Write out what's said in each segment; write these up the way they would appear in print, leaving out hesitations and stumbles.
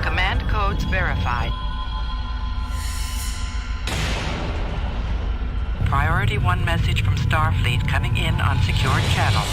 Command codes verified. Priority 1 message from Starfleet coming in on secured channel.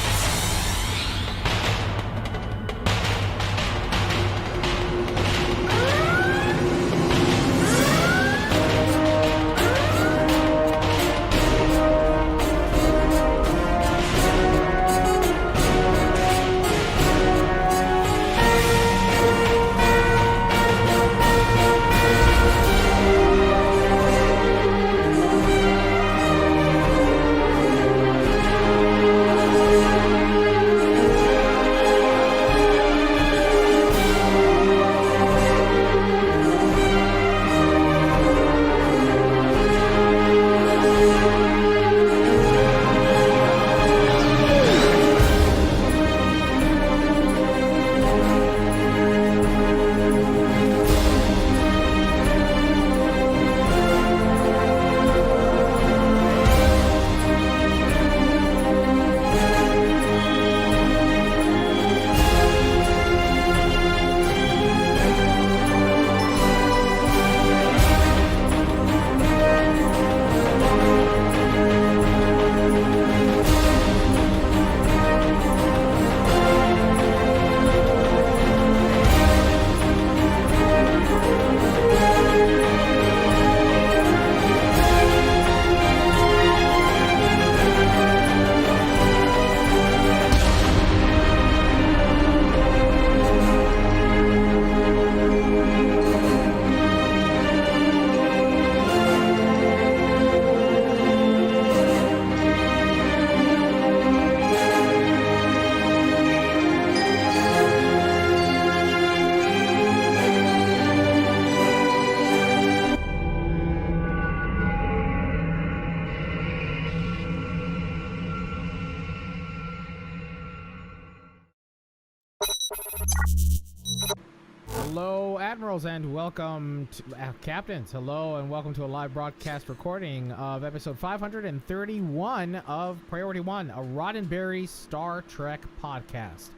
Hello, Admirals, and welcome to Captains. Hello, and welcome to a live broadcast recording of episode 531 of Priority 1, a Roddenberry Star Trek podcast.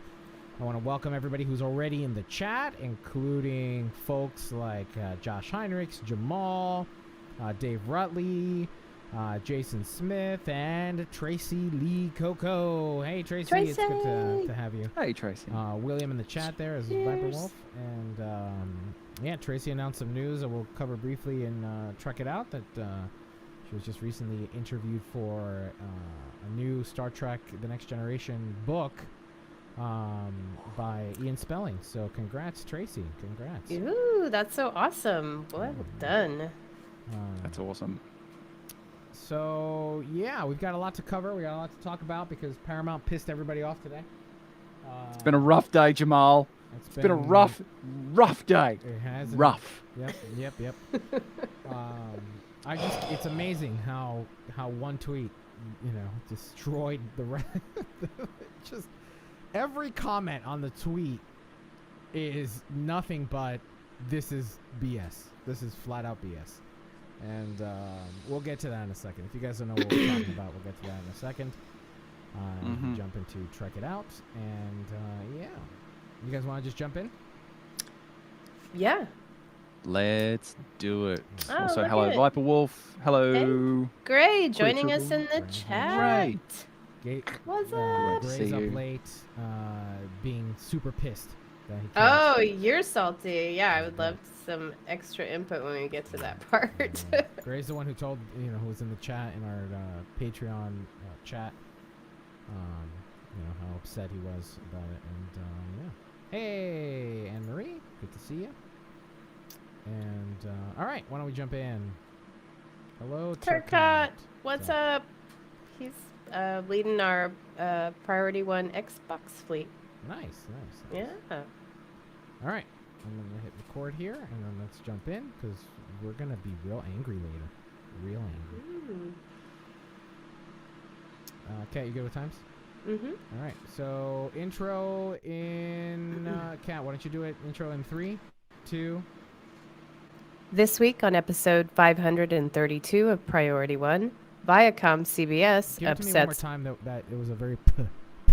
I want to welcome everybody who's already in the chat, including folks like Josh Heinrichs, Jamal, Dave Rutley, Jason Smith, and Tracy Lee Coco. Hey, Tracy, it's good to have you. Hey, Tracy. William in the chat there is Viper Wolf. And, yeah, Tracy announced some news that we'll cover briefly in Trek It Out, that she was just recently interviewed for a new Star Trek The Next Generation book by Ian Spelling. So congrats, Tracy. Congrats. Ooh, that's so awesome. Well done. That's awesome. So, yeah, we've got a lot to cover. We got a lot to talk about because Paramount pissed everybody off today. It's been a rough day, Jamal. It's been a rough day. It has. Rough. Yep. It's amazing how one tweet, destroyed the rest. Just every comment on the tweet is nothing but this is BS. This is flat out BS. And we'll get to that in a second. If you guys don't know what we're talking about, we'll get to that in a second. Jump into Trek It Out. And, yeah. You guys want to just jump in? Yeah. Let's do it. Oh, also, hello, Viper Wolf. Hello. Hey, Gray joining us in the chat. What's up? Gray's up late, being super pissed that he can't. Oh, you're salty. Yeah, I would love some extra input when we get to that part. Gray's the one who told, who was in the chat, in our Patreon chat, how upset he was about it. And, yeah. Hey, Anne-Marie, good to see you. And, all right, why don't we jump in? Hello, Turcotte. What's up? He's leading our Priority 1 Xbox fleet. Nice. Yeah. All right, I'm going to hit record here, and then let's jump in, because we're going to be real angry later. Real angry. Kat, you good with times? Mm-hmm. All right, so intro in... Kat, why don't you do it? Intro in 3, 2... This week on episode 532 of Priority One, ViacomCBS Give it to me one more upsets. time that it was a very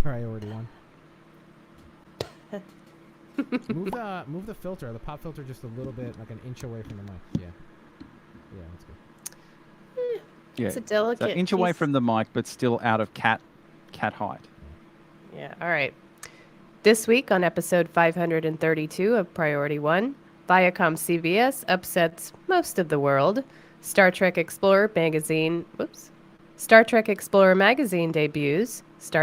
priority one. move the filter, the pop filter, just a little bit, like an inch away from the mic. Yeah, that's good. Yeah. It's a delicate So inch away piece. from the mic, but still out of cat height. Yeah, all right. This week on episode 532 of Priority One, ViacomCBS upsets most of the world. Star Trek Explorer magazine debuts. Star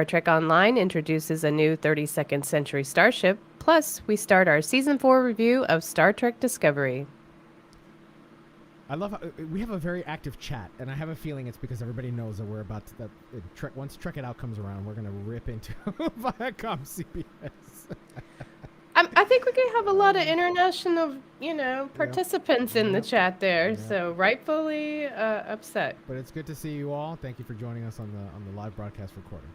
Trek Online introduces a new 32nd Century Starship. Plus, we start our Season 4 review of Star Trek Discovery. I love how we have a very active chat, and I have a feeling it's because everybody knows that we're about to, once Trek It Out comes around, we're going to rip into Viacom CBS. I think we can have a lot of international, participants in the chat there, Yeah. so rightfully upset. But it's good to see you all. Thank you for joining us on the live broadcast recording.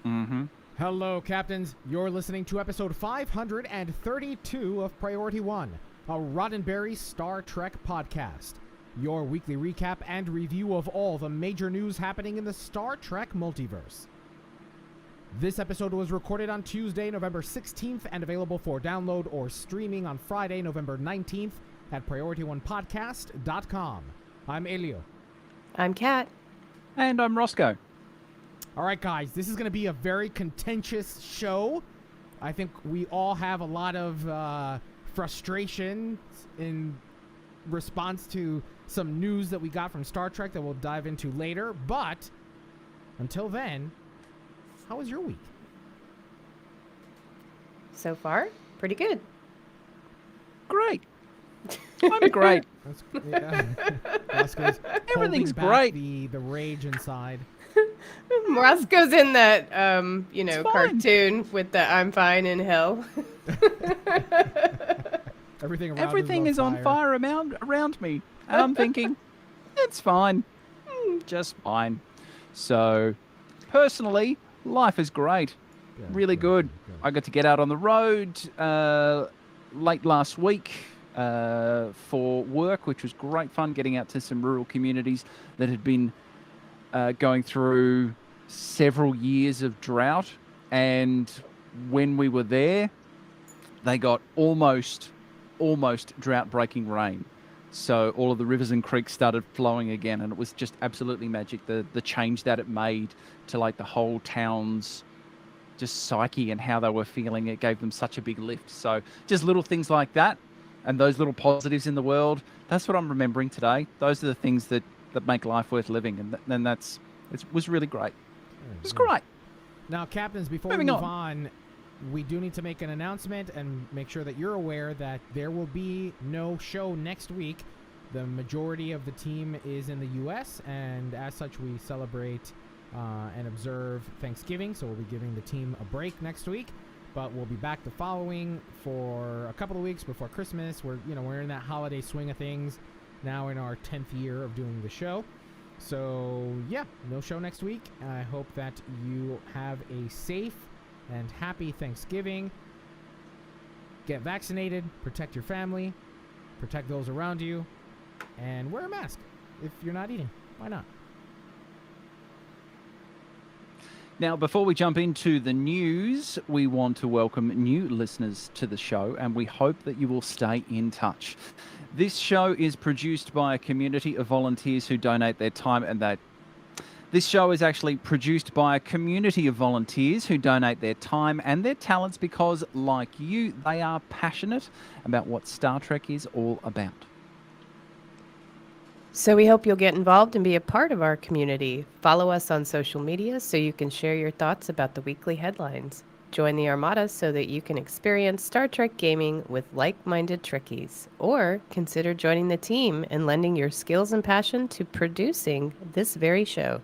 Mm-hmm. Hello, Captains. You're listening to episode 532 of Priority One, a Roddenberry Star Trek podcast. Your weekly recap and review of all the major news happening in the Star Trek multiverse. This episode was recorded on Tuesday, November 16th, and available for download or streaming on Friday, November 19th at PriorityOnePodcast.com. I'm Elio. I'm Kat. And I'm Roscoe. All right, guys, this is going to be a very contentious show. I think we all have a lot of frustration in response to some news that we got from Star Trek that we'll dive into later. But until then, how was your week? So far, pretty good. Great. I'm great. Roscoe's Everything's holding back great. The rage inside. Roscoe's in that, It's fine. cartoon with the "I'm fine in hell." Everything is on fire around me. And I'm thinking, it's fine. Just fine. So, personally, life is great. Really good. I got to get out on the road late last week for work, which was great fun, getting out to some rural communities that had been going through several years of drought. And when we were there, they got almost drought-breaking rain. So all of the rivers and creeks started flowing again, and it was just absolutely magic. The change that it made to like the whole town's just psyche and how they were feeling, it gave them such a big lift. So just little things like that, and those little positives in the world, that's what I'm remembering today. Those are the things that make life worth living, and it was really great. It was great. Now, Captains, before we move on, we do need to make an announcement and make sure that you're aware that there will be no show next week. The majority of the team is in the U.S., and as such, we celebrate and observe Thanksgiving, so we'll be giving the team a break next week. But we'll be back the following for a couple of weeks before Christmas. We're in that holiday swing of things now in our 10th year of doing the show. So, yeah, no show next week. I hope that you have a safe and happy Thanksgiving. Get vaccinated, protect your family, protect those around you, and wear a mask if you're not eating. Why not? Now, before we jump into the news, we want to welcome new listeners to the show, and we hope that you will stay in touch. This show is produced by a community of volunteers who donate their time, and this show is actually produced by a community of volunteers who donate their time and their talents because, like you, they are passionate about what Star Trek is all about. So we hope you'll get involved and be a part of our community. Follow us on social media so you can share your thoughts about the weekly headlines. Join the Armada so that you can experience Star Trek gaming with like-minded Trekkies. Or consider joining the team and lending your skills and passion to producing this very show.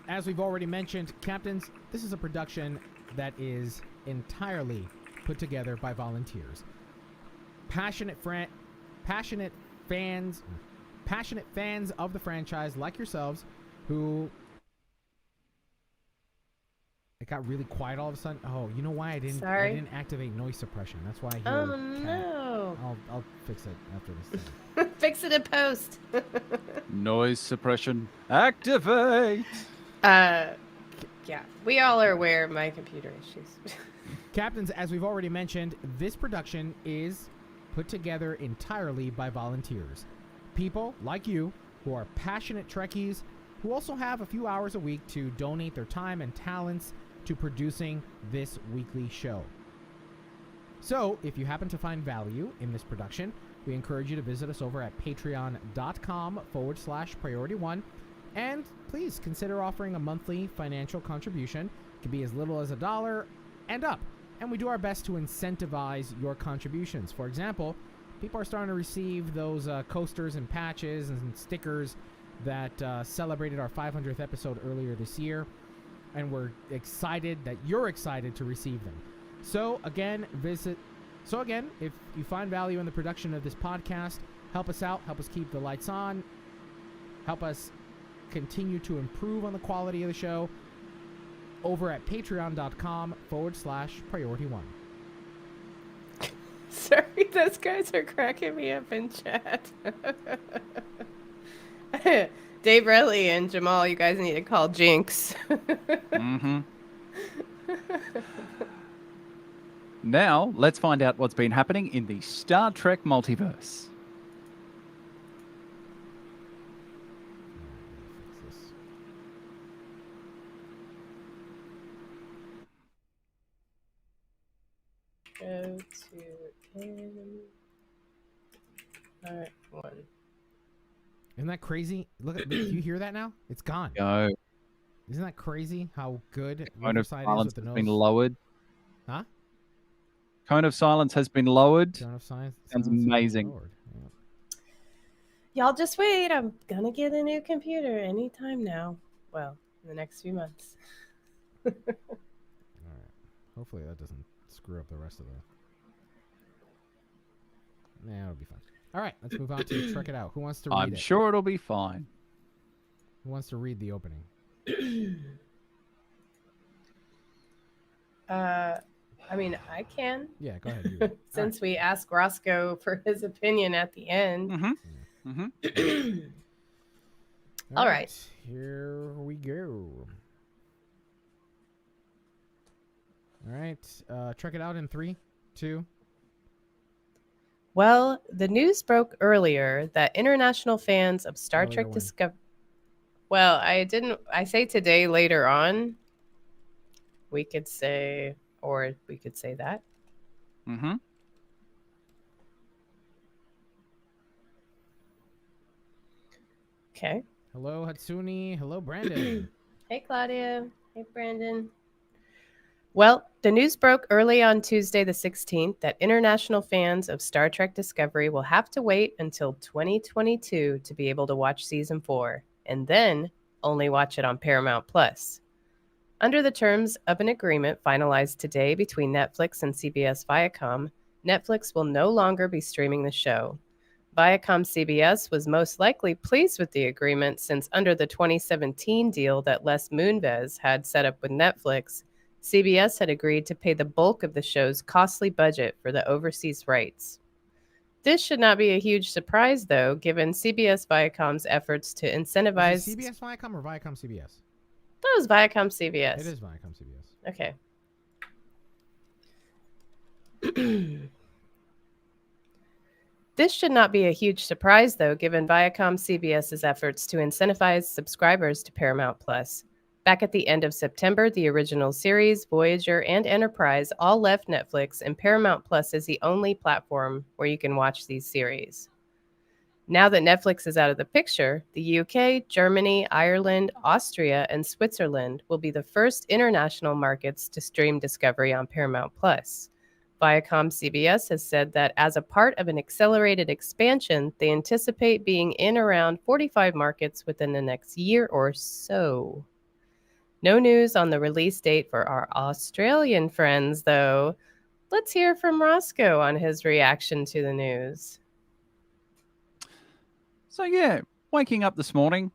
As we've already mentioned, Captains, this is a production that is entirely put together by volunteers. Passionate fans of the franchise like yourselves who got really quiet all of a sudden. Oh, you know why I didn't? Sorry. I didn't activate noise suppression. That's why I hear Oh cat. no. I'll fix it after this thing. Fix it in post. Noise suppression activate. Yeah, we all are aware of my computer issues. Captains, as we've already mentioned, this production is put together entirely by volunteers. People like you who are passionate Trekkies who also have a few hours a week to donate their time and talents to producing this weekly show. So, if you happen to find value in this production, we encourage you to visit us over at patreon.com/priority1. And please consider offering a monthly financial contribution. It can be as little as $1 and up. And we do our best to incentivize your contributions. For example, people are starting to receive those coasters and patches and stickers that celebrated our 500th episode earlier this year. And we're excited that you're excited to receive them. So again, if you find value in the production of this podcast, help us out, help us keep the lights on, help us continue to improve on the quality of the show over at patreon.com/priority1. Sorry, those guys are cracking me up in chat. Dave Relly and Jamal, you guys need to call Jinx. Mm-hmm. Now, let's find out what's been happening in the Star Trek multiverse. Go to Part 1. Isn't that crazy? Look at, do you hear that now? It's gone. Go. Isn't that crazy how good Cone of Riverside is silence with the has nose? been lowered. Huh? Cone of silence has been lowered. Cone of Silence Sounds has been amazing. lowered. Yeah. Y'all just wait. I'm gonna get a new computer anytime now. Well, in the next few months. All right. Hopefully that doesn't screw up the rest of the... Nah, it'll be fine. All right, let's move on to Trek It Out. Who wants to read I'm it? sure it'll be fine. Who wants to read the opening? I mean, I can. Yeah, go ahead. You read it. Since we asked Roscoe for his opinion at the end. Mm-hmm. Mm-hmm. All right. Here we go. All right. Trek It Out in 3, 2. Well, the news broke earlier that international fans of Star Earlier Trek when? Discovery. Well, I say today later on. We could say, or we could say that. Mm-hmm. Okay. Hello, Hatsune. Hello, Brandon. Hey, Claudia. Hey, Brandon. Well, the news broke early on Tuesday the 16th that international fans of Star Trek Discovery will have to wait until 2022 to be able to watch Season 4, and then only watch it on Paramount Plus. Under the terms of an agreement finalized today between Netflix and CBS Viacom, Netflix will no longer be streaming the show. ViacomCBS was most likely pleased with the agreement since under the 2017 deal that Les Moonves had set up with Netflix, CBS had agreed to pay the bulk of the show's costly budget for the overseas rights. This should not be a huge surprise, though, given CBS Viacom's efforts to incentivize... Is it CBS Viacom or Viacom CBS? That was Viacom CBS. It is Viacom CBS. Okay. This should not be a huge surprise, though, given Viacom CBS's efforts to incentivize subscribers to Paramount Plus. Back at the end of September, the original series, Voyager, and Enterprise all left Netflix, and Paramount Plus is the only platform where you can watch these series. Now that Netflix is out of the picture, the UK, Germany, Ireland, Austria, and Switzerland will be the first international markets to stream Discovery on Paramount Plus. Viacom CBS has said that as a part of an accelerated expansion, they anticipate being in around 45 markets within the next year or so. No news on the release date for our Australian friends, though. Let's hear from Roscoe on his reaction to the news. So, yeah, waking up this morning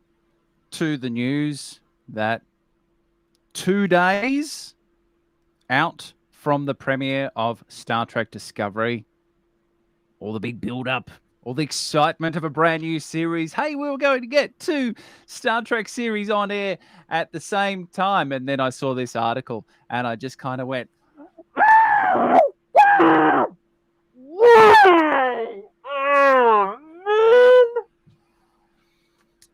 to the news that 2 days out from the premiere of Star Trek Discovery, all the big build-up, all the excitement of a brand new series. Hey, we were going to get 2 Star Trek series on air at the same time. And then I saw this article and I just kind of went,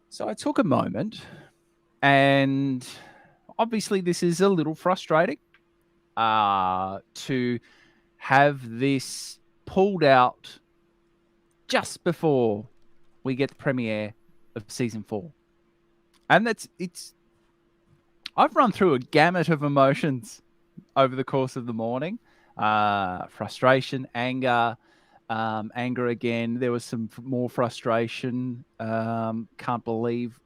so I took a moment, and obviously this is a little frustrating to have this pulled out just before we get the premiere of season 4. And I've run through a gamut of emotions over the course of the morning. Frustration, anger, anger again. There was some more frustration. Can't believe.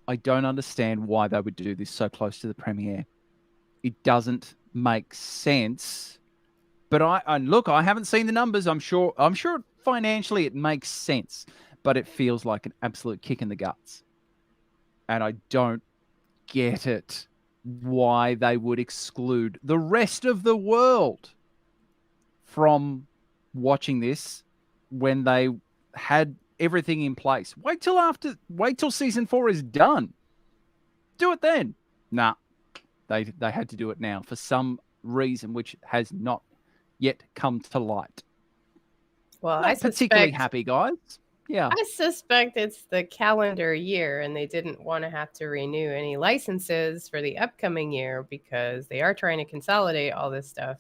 I don't understand why they would do this so close to the premiere. It doesn't make sense. But I haven't seen the numbers. I'm sure financially it makes sense, but it feels like an absolute kick in the guts. And I don't get it, why they would exclude the rest of the world from watching this when they had everything in place. Wait till season 4 is done. Do it then. Nah, they had to do it now for some reason which has not yet come to light. Well, Not particularly happy, guys. Yeah. I suspect it's the calendar year and they didn't want to have to renew any licenses for the upcoming year because they are trying to consolidate all this stuff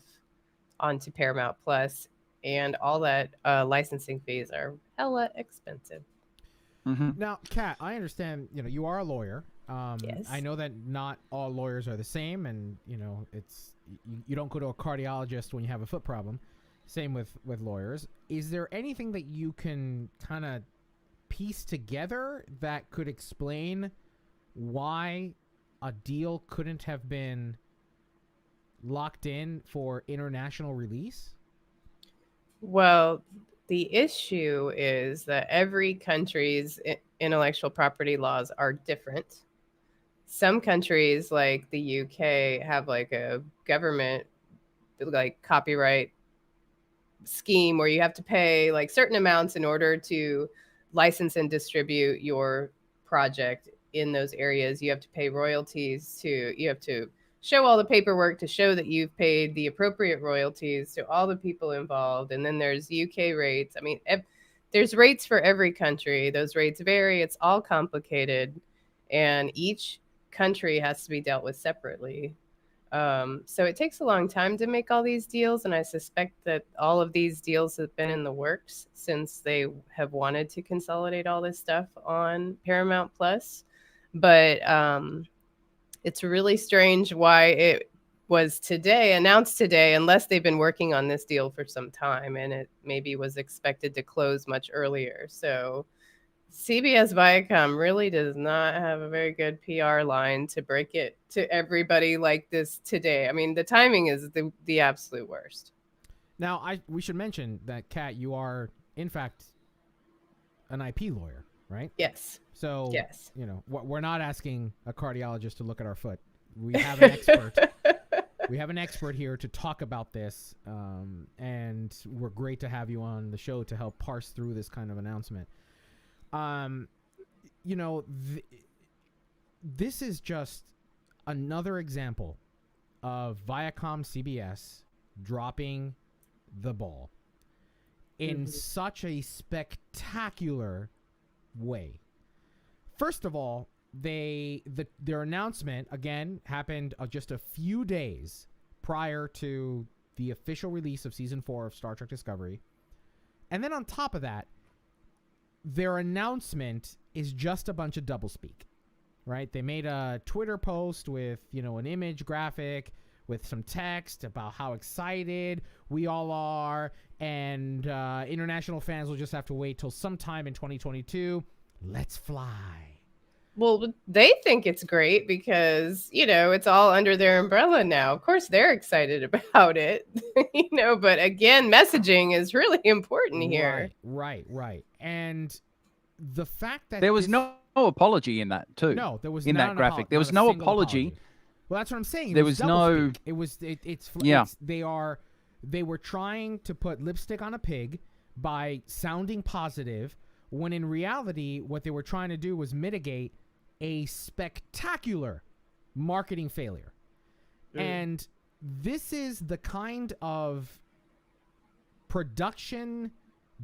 onto Paramount Plus, and all that licensing fees are hella expensive. Mm-hmm. Now, Kat, I understand, you are a lawyer. Yes. I know that not all lawyers are the same, and, it's you don't go to a cardiologist when you have a foot problem. Same with lawyers. Is there anything that you can kind of piece together that could explain why a deal couldn't have been locked in for international release? Well, the issue is that every country's intellectual property laws are different. Some countries, like the UK, have like a government like copyright scheme where you have to pay like certain amounts in order to license and distribute your project in those areas. You have to pay royalties you have to show all the paperwork to show that you've paid the appropriate royalties to all the people involved. And then there's UK rates. I mean, there's rates for every country. Those rates vary. It's all complicated, and each country has to be dealt with separately. So it takes a long time to make all these deals, and I suspect that all of these deals have been in the works since they have wanted to consolidate all this stuff on Paramount Plus. But it's really strange why it was announced today, unless they've been working on this deal for some time, and it maybe was expected to close much earlier. So CBS Viacom really does not have a very good PR line to break it to everybody like this today. I mean, the timing is the absolute worst. Now, we should mention that, Kat, you are, in fact, an IP lawyer, right? Yes. So, yes. We're not asking a cardiologist to look at our foot. We have an expert. We have an expert here to talk about this, and we're great to have you on the show to help parse through this kind of announcement. This is just another example of ViacomCBS dropping the ball in such a spectacular way. First of all, their announcement again happened just a few days prior to the official release of season 4 of Star Trek Discovery, and then on top of that, their announcement is just a bunch of doublespeak, right? They made a Twitter post with, an image graphic with some text about how excited we all are, and international fans will just have to wait till sometime in 2022. Let's fly. Well, they think it's great because, it's all under their umbrella now. Of course, they're excited about it, but again, messaging is really important here. Right. And the fact that there was no apology in that too. No, there was in that graphic. There was no apology. Well, that's what I'm saying. There was no. Doublespeak. It was. Yeah. They were trying to put lipstick on a pig by sounding positive, when in reality, what they were trying to do was mitigate a spectacular marketing failure. And this is the kind of production,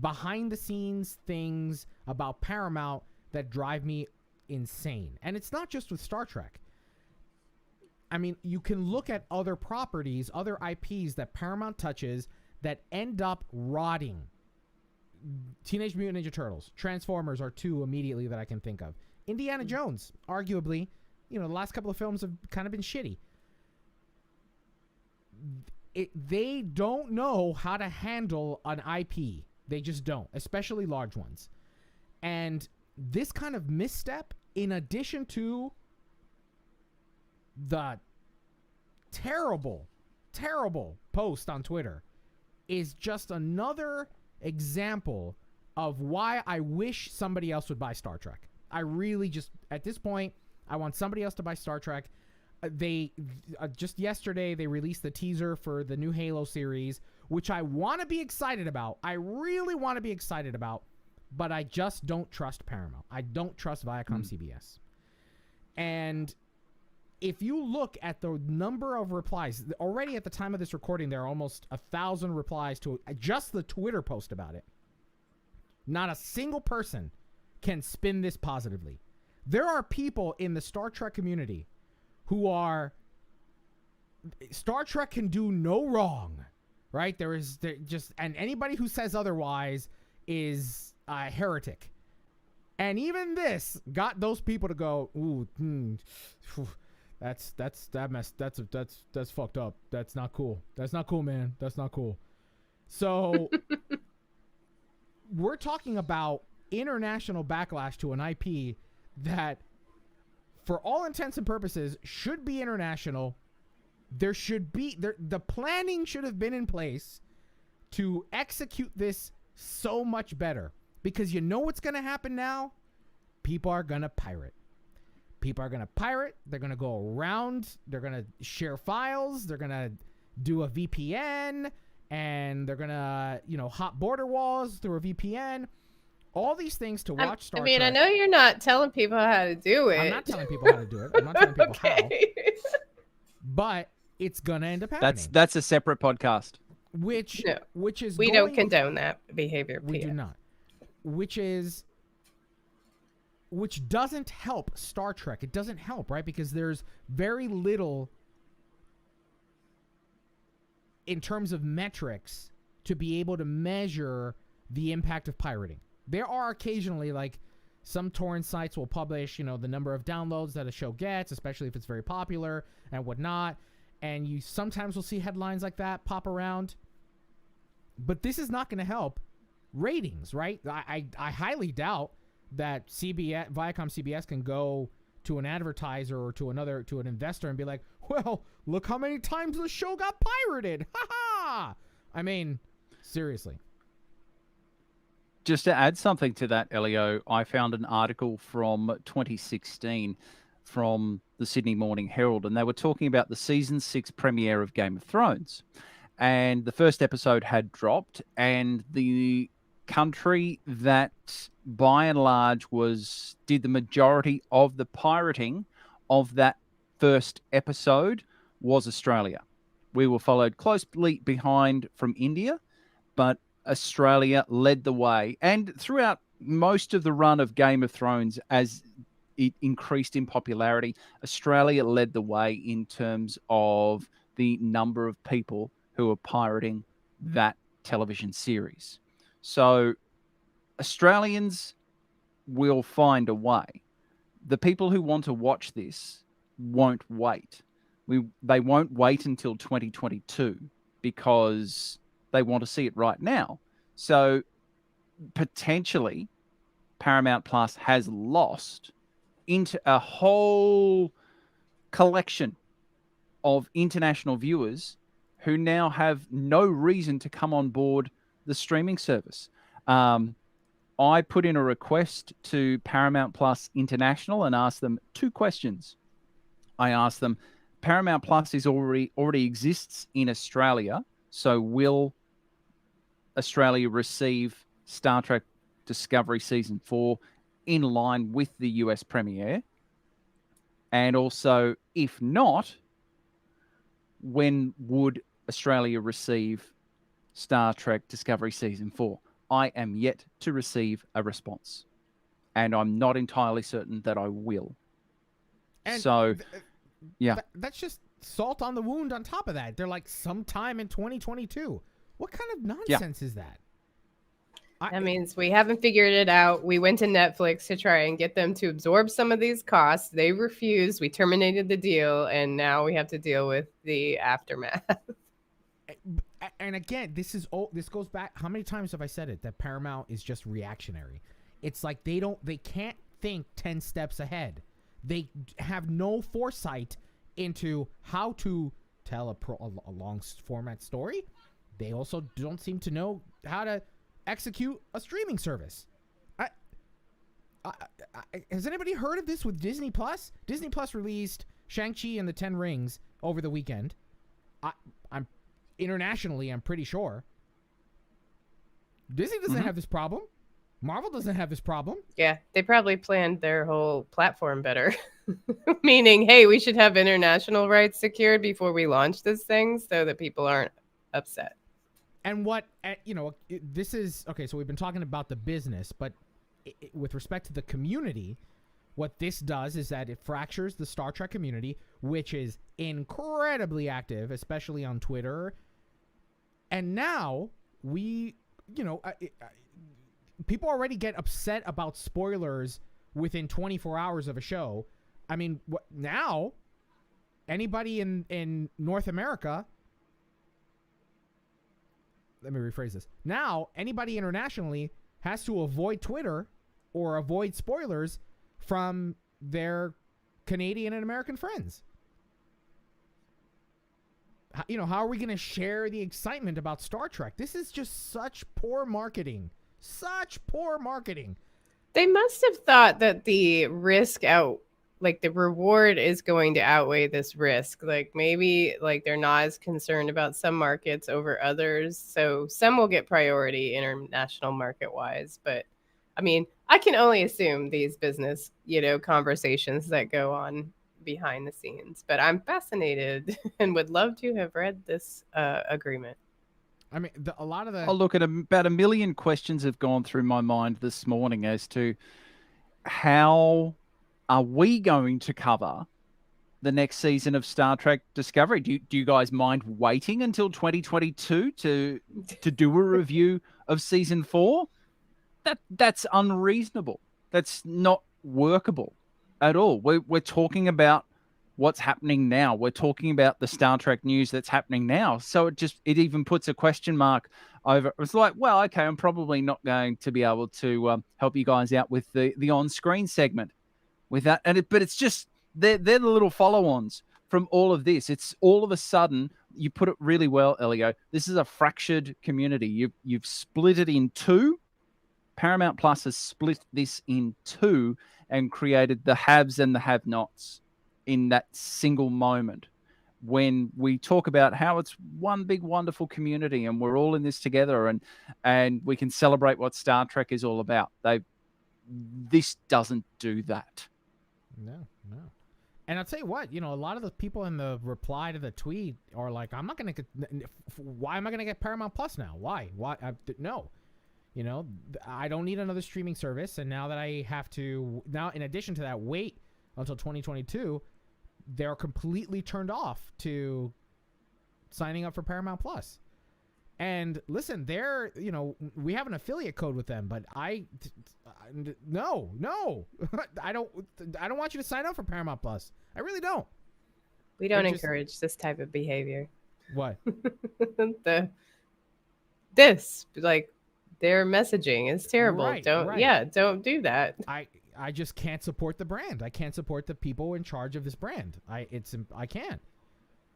behind the scenes things about Paramount that drive me insane. And it's not just with Star Trek. I mean, you can look at other properties, other IPs that Paramount touches that end up rotting. Teenage Mutant Ninja Turtles, Transformers are two immediately that I can think of. Indiana Jones, arguably, the last couple of films have kind of been shitty. They don't know how to handle an IP. They just don't, especially large ones. And this kind of misstep, in addition to the terrible, terrible post on Twitter, is just another example of why I wish somebody else would buy Star Trek. I really just, at this point, I want somebody else to buy Star Trek. They just yesterday, they released the teaser for the new Halo series, which I want to be excited about. I really want to be excited about, but I just don't trust Paramount. I don't trust ViacomCBS. And if you look at the number of replies, already at the time of this recording, there are almost 1,000 replies to just the Twitter post about it. Not a single person can spin this positively. There are people in the Star Trek community who are, Star Trek can do no wrong, right? And anybody who says otherwise is a heretic. And even this got those people to go, ooh, that's fucked up. That's not cool. That's not cool, man. That's not cool. So we're talking about international backlash to an IP that, for all intents and purposes, should be international. The planning should have been in place to execute this so much better. Because you know what's going to happen now? People are going to pirate. People are going to pirate. They're going to go around. They're going to share files. They're going to do a VPN. And they're going to, hop border walls through a VPN. All these things to watch Star Trek. I know you're not telling people how to do it. I'm not telling people how to do it. I'm not telling people how. But it's going to end up happening. That's a separate podcast. Which is we don't condone that behavior. We do not. Which doesn't help Star Trek. It doesn't help, right? Because there's very little in terms of metrics to be able to measure the impact of pirating. There are occasionally, like, some torrent sites will publish, the number of downloads that a show gets, especially if it's very popular and whatnot. And you sometimes will see headlines like that pop around. But this is not going to help ratings, right? I highly doubt that ViacomCBS can go to an advertiser or to an investor and be like, well, look how many times the show got pirated. Ha ha! I mean, seriously. Just to add something to that, Elio, I found an article from 2016 from the Sydney Morning Herald, and they were talking about the season 6 premiere of Game of Thrones. And the first episode had dropped, and the country that by and large did the majority of the pirating of that first episode was Australia. We were followed closely behind from India, but Australia led the way. And throughout most of the run of Game of Thrones, as it increased in popularity, Australia led the way in terms of the number of people who are pirating that television series. So Australians will find a way. The people who want to watch this won't wait. They won't wait until 2022 because they want to see it right now. So potentially Paramount Plus has lost into a whole collection of international viewers who now have no reason to come on board the streaming service. I put in a request to Paramount Plus International and asked them 2 questions. I asked them, Paramount Plus is already exists in Australia. So will Australia receive Star Trek Discovery Season 4 in line with the US premiere? And also, if not, when would Australia receive Star Trek Discovery Season 4? I am yet to receive a response, and I'm not entirely certain that I will. And so, yeah. That's just salt on the wound on top of that. They're like sometime in 2022. What kind of nonsense is that? That means we haven't figured it out. We went to Netflix to try and get them to absorb some of these costs. They refused. We terminated the deal, and now we have to deal with the aftermath. And again, this goes back. How many times have I said it? That Paramount is just reactionary. It's like they can't think 10 steps ahead. They have no foresight into how to tell a long format story. They also don't seem to know how to execute a streaming service. Has anybody heard of this with Disney Plus? Disney Plus released Shang-Chi and the Ten Rings over the weekend. I'm internationally, I'm pretty sure. Disney doesn't have this problem. Marvel doesn't have this problem. Yeah, they probably planned their whole platform better. Meaning, hey, we should have international rights secured before we launch this thing so that people aren't upset. And this is, okay, so we've been talking about the business, but with respect to the community, what this does is that it fractures the Star Trek community, which is incredibly active, especially on Twitter. And now people already get upset about spoilers within 24 hours of a show. I mean, now anybody in North America, let me rephrase this. Now, anybody internationally has to avoid Twitter or avoid spoilers from their Canadian and American friends. How are we going to share the excitement about Star Trek? This is just such poor marketing. Such poor marketing. They must have thought that the the reward is going to outweigh this risk. Like maybe they're not as concerned about some markets over others. So some will get priority international market wise. But I mean, I can only assume these business, conversations that go on behind the scenes. But I'm fascinated and would love to have read this agreement. I mean, a lot of the... Oh, look, about a million questions have gone through my mind this morning as to how are we going to cover the next season of Star Trek Discovery? Do you guys mind waiting until 2022 to do a review of season 4? That's unreasonable. That's not workable at all. We're talking about what's happening now. We're talking about the Star Trek news that's happening now. So it even puts a question mark over. It's like, well, okay, I'm probably not going to be able to help you guys out with the on-screen segment with that. But it's just they're the little follow-ons from all of this. It's all of a sudden, you put it really well, Elio. This is a fractured community. You've split it in two. Paramount Plus has split this in two and created the haves and the have-nots in that single moment. When we talk about how it's one big, wonderful community and we're all in this together and we can celebrate what Star Trek is all about. This doesn't do that. No. And I'll tell you what, a lot of the people in the reply to the tweet are like, why am I going to get Paramount Plus now? Why? No. I don't need another streaming service. And now that I have to, in addition to that, wait until 2022, they're completely turned off to signing up for Paramount Plus. And listen, we have an affiliate code with them, but no, I don't want you to sign up for Paramount Plus. I really don't. We don't encourage this type of behavior. What? Their messaging is terrible. Right. Don't do that. I just can't support the brand. I can't support the people in charge of this brand. I can't.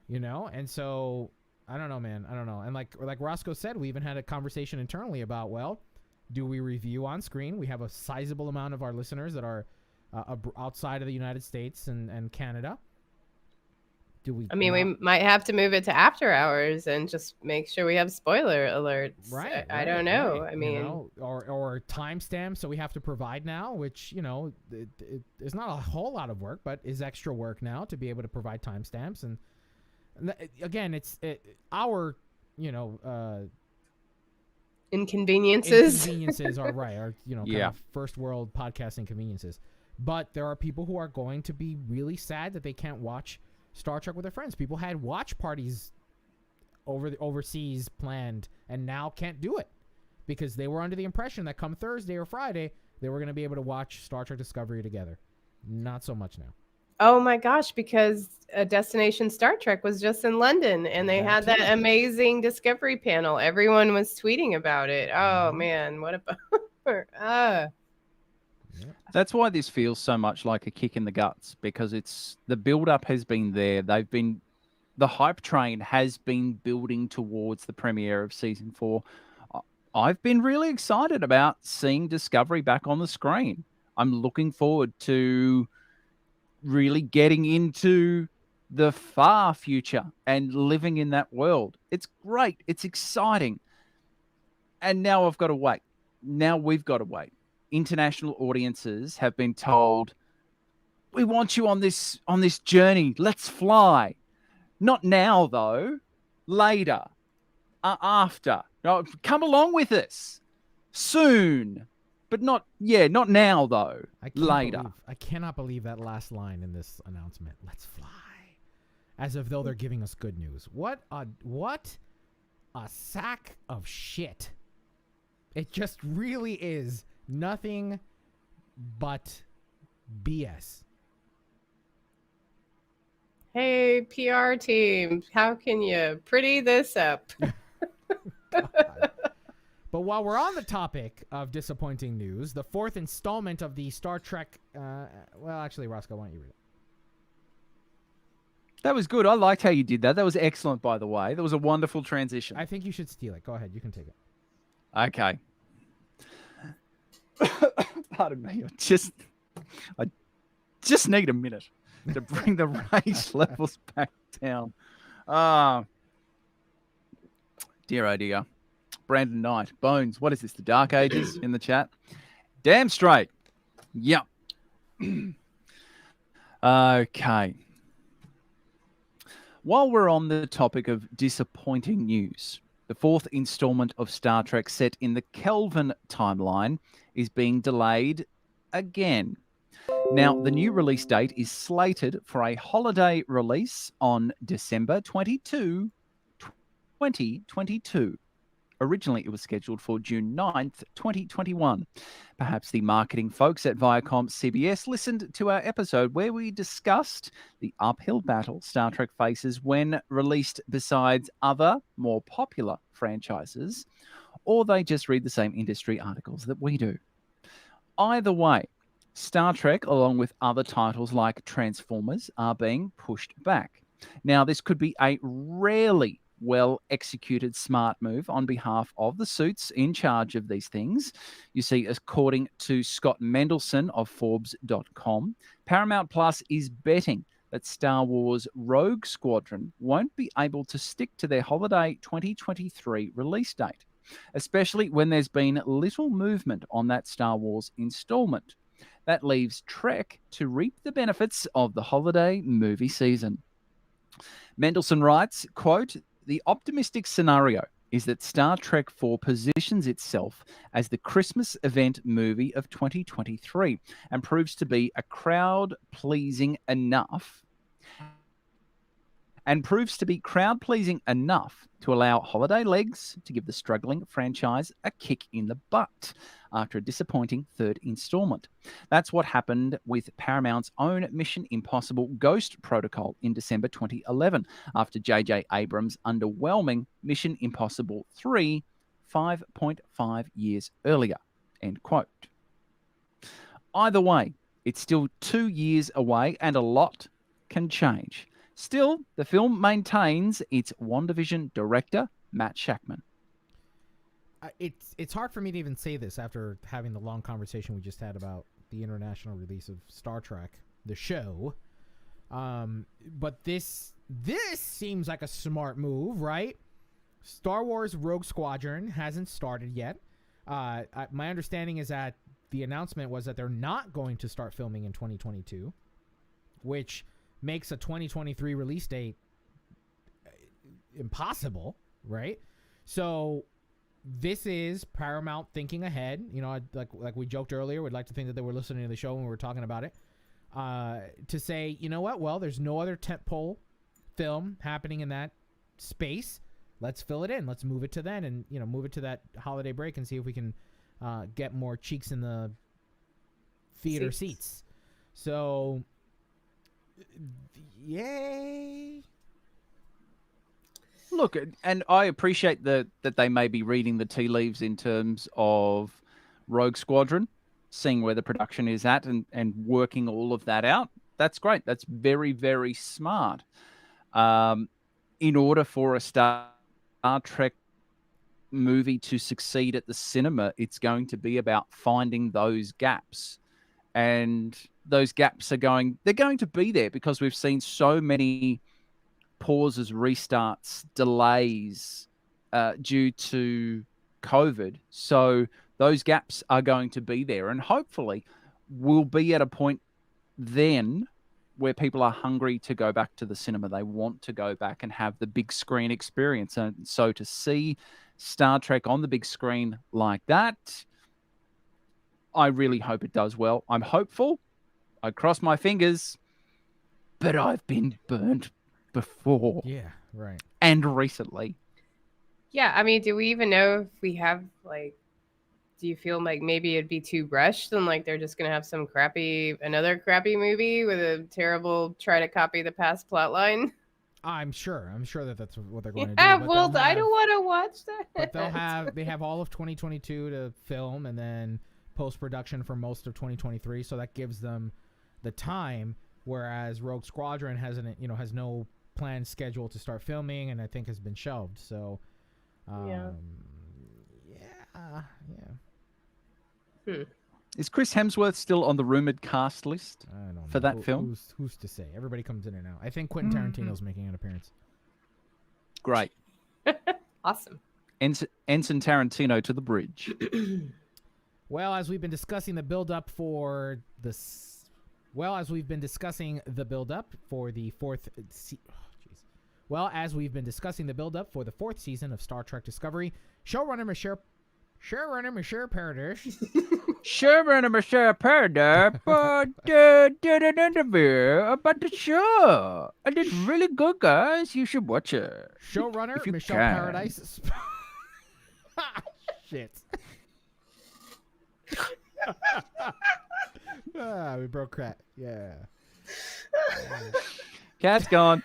And so I don't know, man. I don't know. And like Roscoe said, we even had a conversation internally about, well, do we review on screen? We have a sizable amount of our listeners that are outside of the United States and Canada. do we? I mean, we might have to move it to after hours and just make sure we have spoiler alerts. Right. I don't know. Right. I mean, or timestamps that we have to provide now, which it's not a whole lot of work, but is extra work now to be able to provide timestamps. And again, it's our inconveniences. Inconveniences are right. Are kind Yeah. of first world podcast inconveniences. But there are people who are going to be really sad that they can't watch Star Trek with their friends. People had watch parties overseas planned and now can't do it because they were under the impression that come Thursday or Friday they were going to be able to watch Star Trek Discovery together. Not so much now. Oh my gosh, because Destination Star Trek was just in London and they had that amazing Discovery panel. Everyone was tweeting about it. Oh man, what a bummer. That's why this feels so much like a kick in the guts, because it's the build-up has been there. The hype train has been building towards the premiere of season 4. I've been really excited about seeing Discovery back on the screen. I'm looking forward to really getting into the far future and living in that world. It's great. It's exciting. And now I've got to wait. Now we've got to wait. International audiences have been told, we want you on this journey. Let's fly. Not now, though. Later. After. No, come along with us. Soon. But not now, though. Later. I cannot believe that last line in this announcement. Let's fly. As if though they're giving us good news. What a sack of shit. It just really is nothing but BS. Hey, PR team, how can you pretty this up? But while we're on the topic of disappointing news, the 4th installment of the Star Trek... well, actually, Roscoe, why don't you read it? That was good. I liked how you did that. That was excellent, by the way. That was a wonderful transition. I think you should steal it. Go ahead. You can take it. Okay. Pardon me. I just need a minute to bring the rage levels back down. Dear oh dear. Brandon Knight. Bones. What is this? The Dark Ages in the chat? Damn straight. Yep. Okay. While we're on the topic of disappointing news, the 4th installment of Star Trek set in the Kelvin timeline is being delayed again. Now, the new release date is slated for a holiday release on December 22, 2022. Originally, it was scheduled for June 9th, 2021. Perhaps the marketing folks at ViacomCBS listened to our episode where we discussed the uphill battle Star Trek faces when released besides other, more popular franchises, or they just read the same industry articles that we do. Either way, Star Trek, along with other titles like Transformers, are being pushed back. Now, this could be a rarely well-executed smart move on behalf of the suits in charge of these things. You see, according to Scott Mendelson of Forbes.com, Paramount Plus is betting that Star Wars Rogue Squadron won't be able to stick to their holiday 2023 release date, especially when there's been little movement on that Star Wars installment. That leaves Trek to reap the benefits of the holiday movie season. Mendelson writes, quote, "The optimistic scenario is that Star Trek 4 positions itself as the Christmas event movie of 2023 and proves to be crowd-pleasing enough to allow holiday legs to give the struggling franchise a kick in the butt after a disappointing 3rd installment. That's what happened with Paramount's own Mission Impossible Ghost Protocol in December 2011 after J.J. Abrams' underwhelming Mission Impossible 3 5.5 years earlier." End quote. Either way, it's still 2 years away and a lot can change. Still, the film maintains its WandaVision director, Matt Shakman. It's hard for me to even say this after having the long conversation we just had about the international release of Star Trek, the show. But this this seems like a smart move, right? Star Wars Rogue Squadron hasn't started yet. My understanding is that the announcement was that they're not going to start filming in 2022, which makes a 2023 release date impossible, right? So this is Paramount thinking ahead. You know, like we joked earlier, we'd like to think that they were listening to the show when we were talking about it. To say, you know what? Well, there's no other tentpole film happening in that space. Let's fill it in. Let's move it to then, and move it to that holiday break, and see if we can get more cheeks in the theater seats. So, yay! Look, and I appreciate that they may be reading the tea leaves in terms of Rogue Squadron, seeing where the production is at, and working all of that out. That's great. That's very, very smart. In order for a Star Trek movie to succeed at the cinema, it's going to be about finding those gaps. And those gaps are going to be there because we've seen so many pauses, restarts, delays due to COVID. So those gaps are going to be there. And hopefully we'll be at a point then where people are hungry to go back to the cinema. They want to go back and have the big screen experience. And so to see Star Trek on the big screen like that, I really hope it does well. I'm hopeful. I cross my fingers, but I've been burnt before. Yeah, right. And recently. Yeah, I mean, do we even know if we have, like, do you feel like maybe it'd be too rushed and like they're just going to have another crappy movie with a terrible try to copy the past plot line? I'm sure that that's what they're going to do. Yeah, well, I don't want to watch that. But they have all of 2022 to film, and then post-production for most of 2023, so that gives them the time, whereas Rogue Squadron has no planned schedule to start filming, and I think has been shelved. So yeah. Is Chris Hemsworth still on the rumored cast list for that film? Who's to say? Everybody comes in and out. I think Quentin Tarantino's making an appearance. Great. Awesome. Ensign Tarantino to the bridge. Well, as we've been discussing the build-up for the fourth season of Star Trek Discovery, showrunner Michelle Paradis. Showrunner Michelle Paradis did an interview about the show, and it's really good, guys. You should watch it. Showrunner Michelle Paradis. Shit. We broke Cat. Yeah. Cat's gone.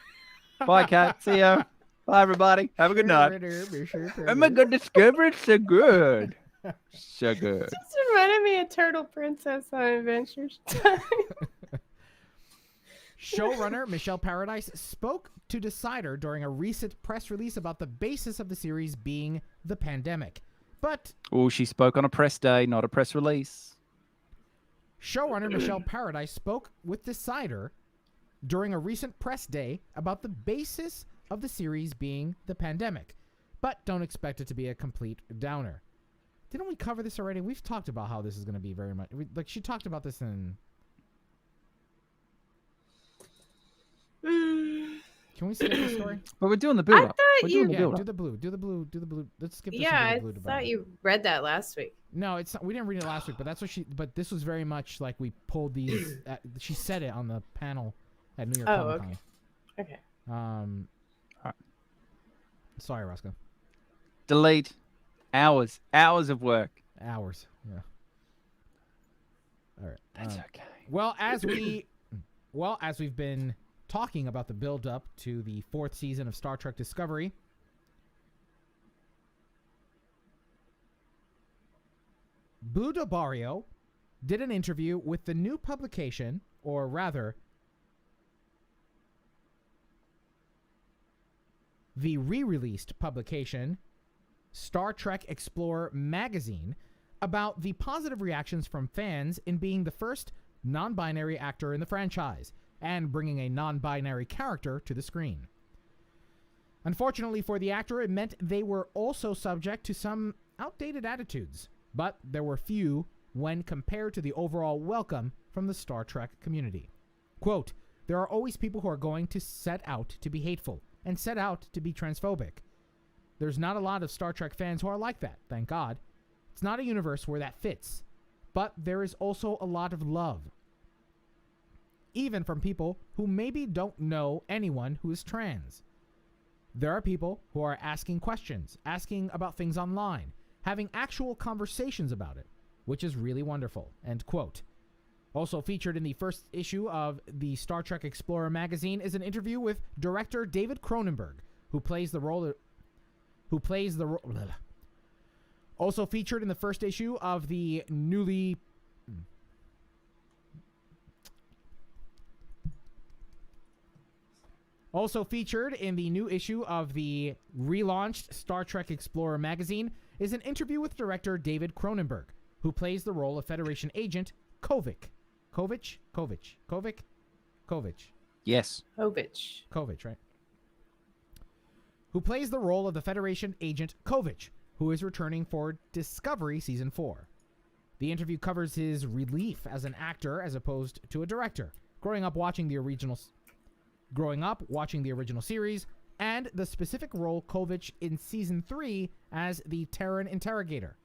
Bye, Cat. See ya. Bye, everybody. Have a good night. Oh my god, Discovery's so good. So good. It just reminded me of Turtle Princess on Adventures Time. Showrunner Michelle Paradis spoke to Decider during a recent press release about the basis of the series being the pandemic. But she spoke on a press day, not a press release. Showrunner Michelle Paradis spoke with Decider during a recent press day about the basis of the series being the pandemic, but don't expect it to be a complete downer. Didn't we cover this already? We've talked about how this is going to be very much... she talked about this in... Can we skip the story? But we're doing the build-up. Do the blue. Let's skip this. I thought you read that last week. No, it's not, we didn't read it last week, but that's what But this was very much like we pulled these... she said it on the panel at New York Comic Con. Okay. Sorry, Roscoe. Delete. Hours of work. Hours. Yeah. All right. That's okay. Well, as we've been talking about the build-up to the fourth season of Star Trek Discovery, Budo Barrio did an interview with the new publication, or rather, the re-released publication, Star Trek Explorer magazine, about the positive reactions from fans in being the first non-binary actor in the franchise. and bringing a non-binary character to the screen. Unfortunately for the actor, it meant they were also subject to some outdated attitudes, but there were few when compared to the overall welcome from the Star Trek community. Quote, "There are always people who are going to set out to be hateful and set out to be transphobic. There's not a lot of Star Trek fans who are like that, thank God. It's not a universe where that fits, but there is also a lot of love, even from people who maybe don't know anyone who is trans. There are people who are asking questions, asking about things online, having actual conversations about it, which is really wonderful." End quote. Also featured in the first issue of the Star Trek Explorer magazine is an interview with director David Cronenberg, who plays the role. Also featured in the first issue of the newly Also featured in the new issue of the relaunched Star Trek Explorer magazine is an interview with director David Cronenberg, who plays the role of Federation agent Kovic. Kovic? Yes. Hovich, right? Who plays the role of the Federation agent Kovic, who is returning for Discovery Season 4. The interview covers his relief as an actor as opposed to a director, growing up watching the original series, and the specific role Kovic in Season 3 as the Terran interrogator.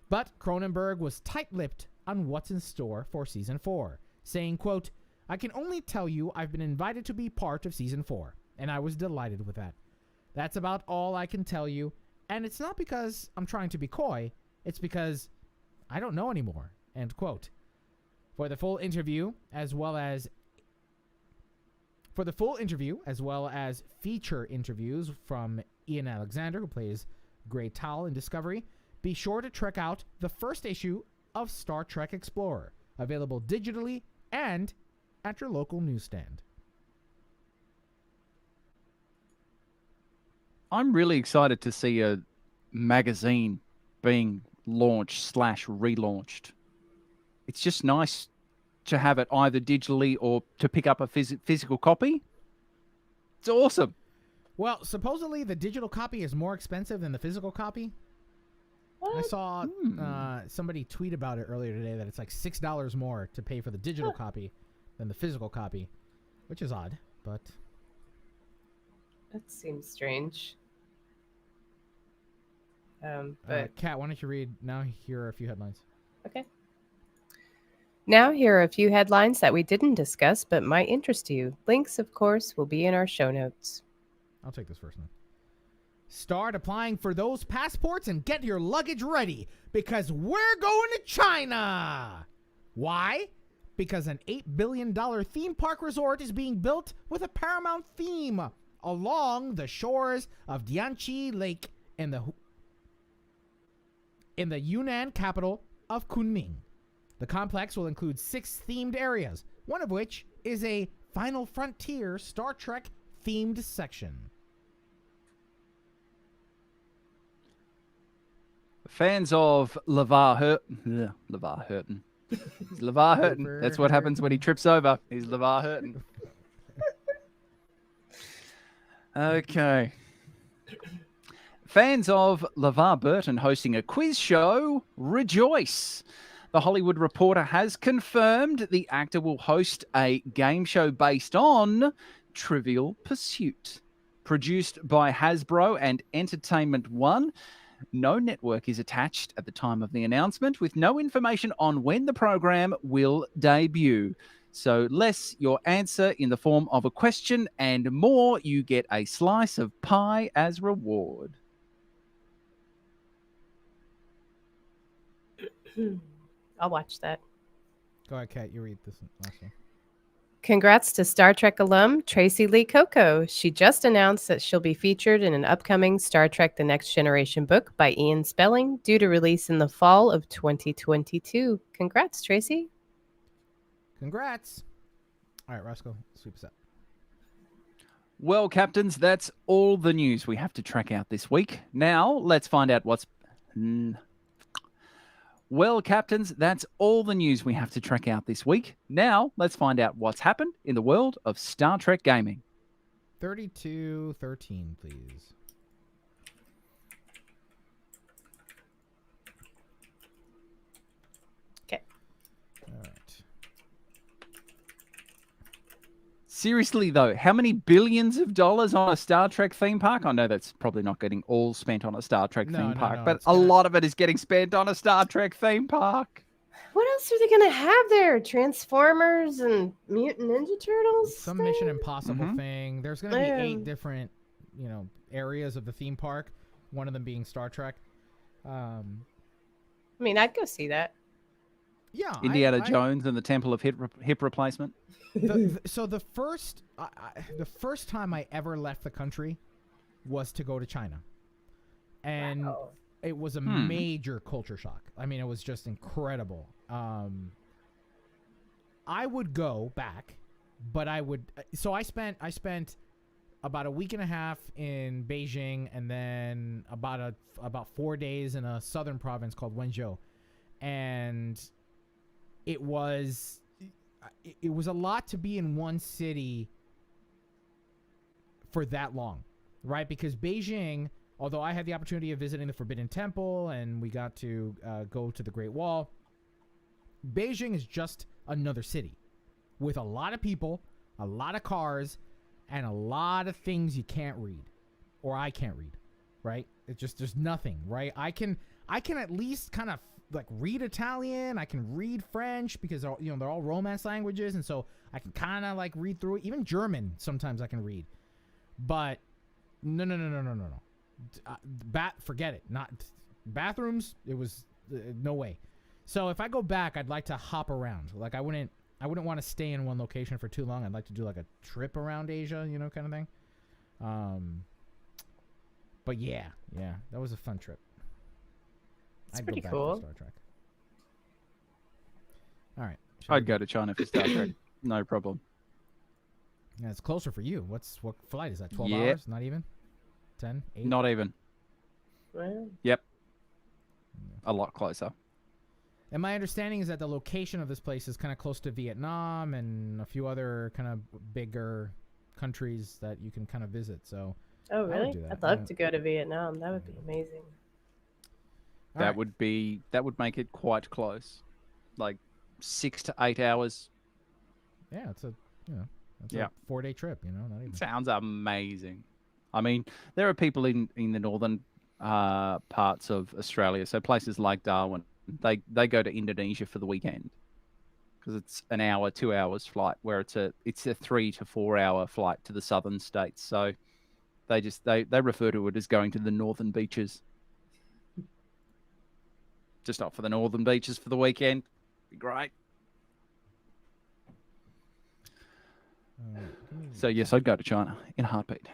But Cronenberg was tight-lipped on what's in store for Season 4, saying, quote, "I can only tell you I've been invited to be part of Season 4, and I was delighted with that. That's about all I can tell you, and it's not because I'm trying to be coy, it's because I don't know anymore." End quote. For the full interview, as well as feature interviews from Ian Alexander, who plays Gray Tal in Discovery, be sure to check out the first issue of Star Trek Explorer, available digitally and at your local newsstand. I'm really excited to see a magazine being launched/relaunched. It's just nice to have it either digitally or to pick up a physical copy. It's awesome. Well, supposedly the digital copy is more expensive than the physical copy. What? I saw somebody tweet about it earlier today that it's like $6 more to pay for the digital copy than the physical copy, which is odd, but... That seems strange. But Kat, why don't you read? Now here are a few headlines. okay. Now, here are a few headlines that we didn't discuss but might interest you. Links, of course, will be in our show notes. I'll take this first one. Start applying for those passports and get your luggage ready because we're going to China. Why? Because an $8 billion theme park resort is being built with a Paramount theme along the shores of Dianchi Lake in the Yunnan capital of Kunming. The complex will include 6 themed areas, one of which is a Final Frontier Star Trek themed section. Fans of LeVar Burton. He's LeVar Burton. That's what happens when he trips over. He's LeVar Burton. Okay. Fans of LeVar Burton hosting a quiz show rejoice. The Hollywood Reporter has confirmed the actor will host a game show based on Trivial Pursuit. Produced by Hasbro and Entertainment One, no network is attached at the time of the announcement, with no information on when the program will debut. So less your answer in the form of a question and more you get a slice of pie as reward. I'll watch that. Go ahead, Kat. You read this last one. Congrats to Star Trek alum Tracy Lee Coco. She just announced that she'll be featured in an upcoming Star Trek The Next Generation book by Ian Spelling, due to release in the fall of 2022. Congrats, Tracy. Congrats. All right, Roscoe, sweep us up. Well, Captains, that's all the news we have to track out this week. Now, let's find out Well, captains, that's all the news we have to track out this week. Now, let's find out what's happened in the world of Star Trek gaming. 3213, please. Okay. All right. Seriously, though, how many billions of dollars on a Star Trek theme park? I know that's probably not getting all spent on a Star Trek theme park, but a lot of it is getting spent on a Star Trek theme park. What else are they going to have there? Transformers and Mutant Ninja Turtles? Some Mission Impossible thing. There's going to be 8 different, areas of the theme park. One of them being Star Trek. I mean, I'd go see that. Yeah. Indiana Jones and the Temple of Hip Replacement. So the first time I ever left the country was to go to China. And it was a major culture shock. I mean, it was just incredible. I would go back, but I spent about a week and a half in Beijing, and then about 4 days in a southern province called Wenzhou. And it was a lot to be in one city for that long, right? Because Beijing, although I had the opportunity of visiting the Forbidden Temple and we got to go to the Great Wall, Beijing is just another city with a lot of people, a lot of cars, and a lot of things you can't read, or I can't read, right? It's just, there's nothing, right? I can at least kind of like read Italian. I can read French because they're all Romance languages, and so I can kind of like read through it. Even German sometimes I can read, but no. Forget it. Not bathrooms. It was no way. So if I go back, I'd like to hop around. Like I wouldn't want to stay in one location for too long. I'd like to do like a trip around Asia, kind of thing. But yeah, that was a fun trip. It's I'd pretty go back cool. for Star Trek. All right. I'd go to China for Star Trek. No problem. Yeah, it's closer for you. What flight is that? 12 Yeah. hours? Not even? 10? 8? Not even. Well, Yep. A lot closer. And my understanding is that the location of this place is kind of close to Vietnam and a few other kind of bigger countries that you can kind of visit. So oh, I would really? do that, I'd love yeah. to go to Vietnam. That would be amazing. All right. That would make it quite close. Like 6 to 8 hours. Yeah, it's a Yeah. a 4-day trip, not even. Sounds amazing. I mean, there are people in the northern parts of Australia, so places like Darwin, they go to Indonesia for the weekend because it's an hour, 2 hours flight, where it's a 3 to 4 hour flight to the southern states. So they refer to it as going to the northern beaches. Just off for the northern beaches for the weekend. Be great. So yes, I'd go to China in a heartbeat.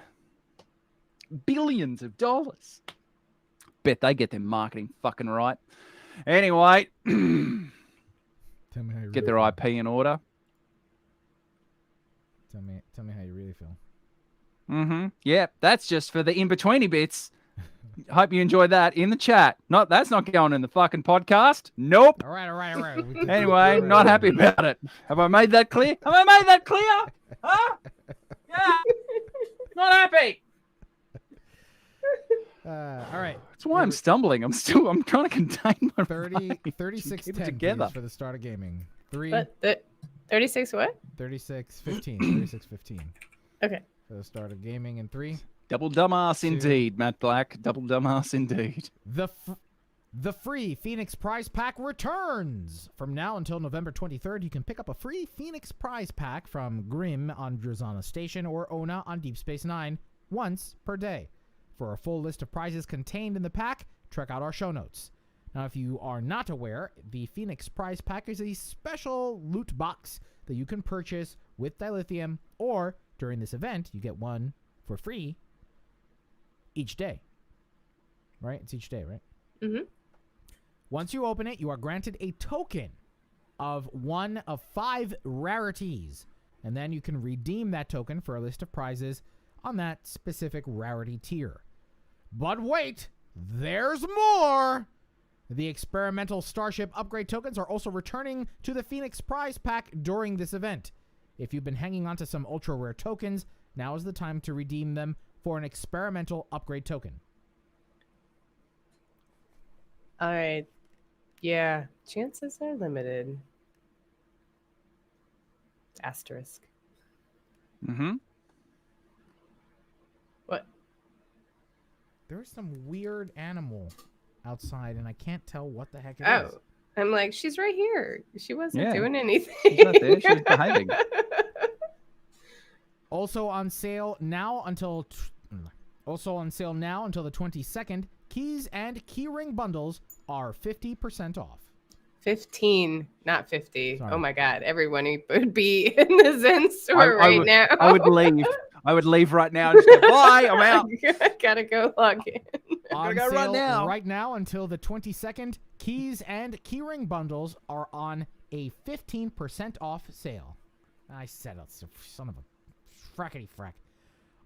Billions of dollars. Bet they get their marketing fucking right. Anyway, Tell me how you get really their feel. IP in order. Tell me how you really feel. Mm-hmm. Yeah, that's just for the in-betweeny bits. Hope you enjoyed that in the chat. That's not going in the fucking podcast. Nope. All right. We can- Anyway, not happy about it. Have I made that clear? Have I made that clear? Huh? Yeah. Not happy. All right. That's why I'm stumbling. I'm trying to contain my 36 keep it 10 together. for the start of gaming. 3 But 36 what? 36 15. 36 15 Okay. for the start of gaming in 3. Double dumbass 2. indeed, Matt Black. Double dumbass indeed. The free Phoenix Prize Pack returns! From now until November 23rd, you can pick up a free Phoenix Prize Pack from Grimm on Drazana Station or Ona on Deep Space Nine once per day. For a full list of prizes contained in the pack, check out our show notes. Now, if you are not aware, the Phoenix Prize Pack is a special loot box that you can purchase with dilithium, or during this event, you get one for free each day. Right? It's each day, right? Mm-hmm. Once you open it, you are granted a token of one of 5 rarities, and then you can redeem that token for a list of prizes on that specific rarity tier. But wait, there's more! The experimental Starship upgrade tokens are also returning to the Phoenix prize pack during this event. If you've been hanging on to some ultra rare tokens, now is the time to redeem them for an experimental upgrade token. All right. Yeah, chances are limited. Asterisk. Mm-hmm. What? There's some weird animal outside, and I can't tell what the heck it is. Oh, I'm like, she's right here. She wasn't Yeah. doing anything. She's not there. She's behaving. Also on sale now until the 22nd, keys and keyring bundles are 50% off. 15, not 50. Sorry. Oh my God. Everyone would be in the Zen store now. I would leave. I would leave right now and just go, bye, I'm out. Gotta go log in. On go sale right now. until the 22nd, keys and keyring bundles are on a 15% off sale. I said it, son of a frackety frack.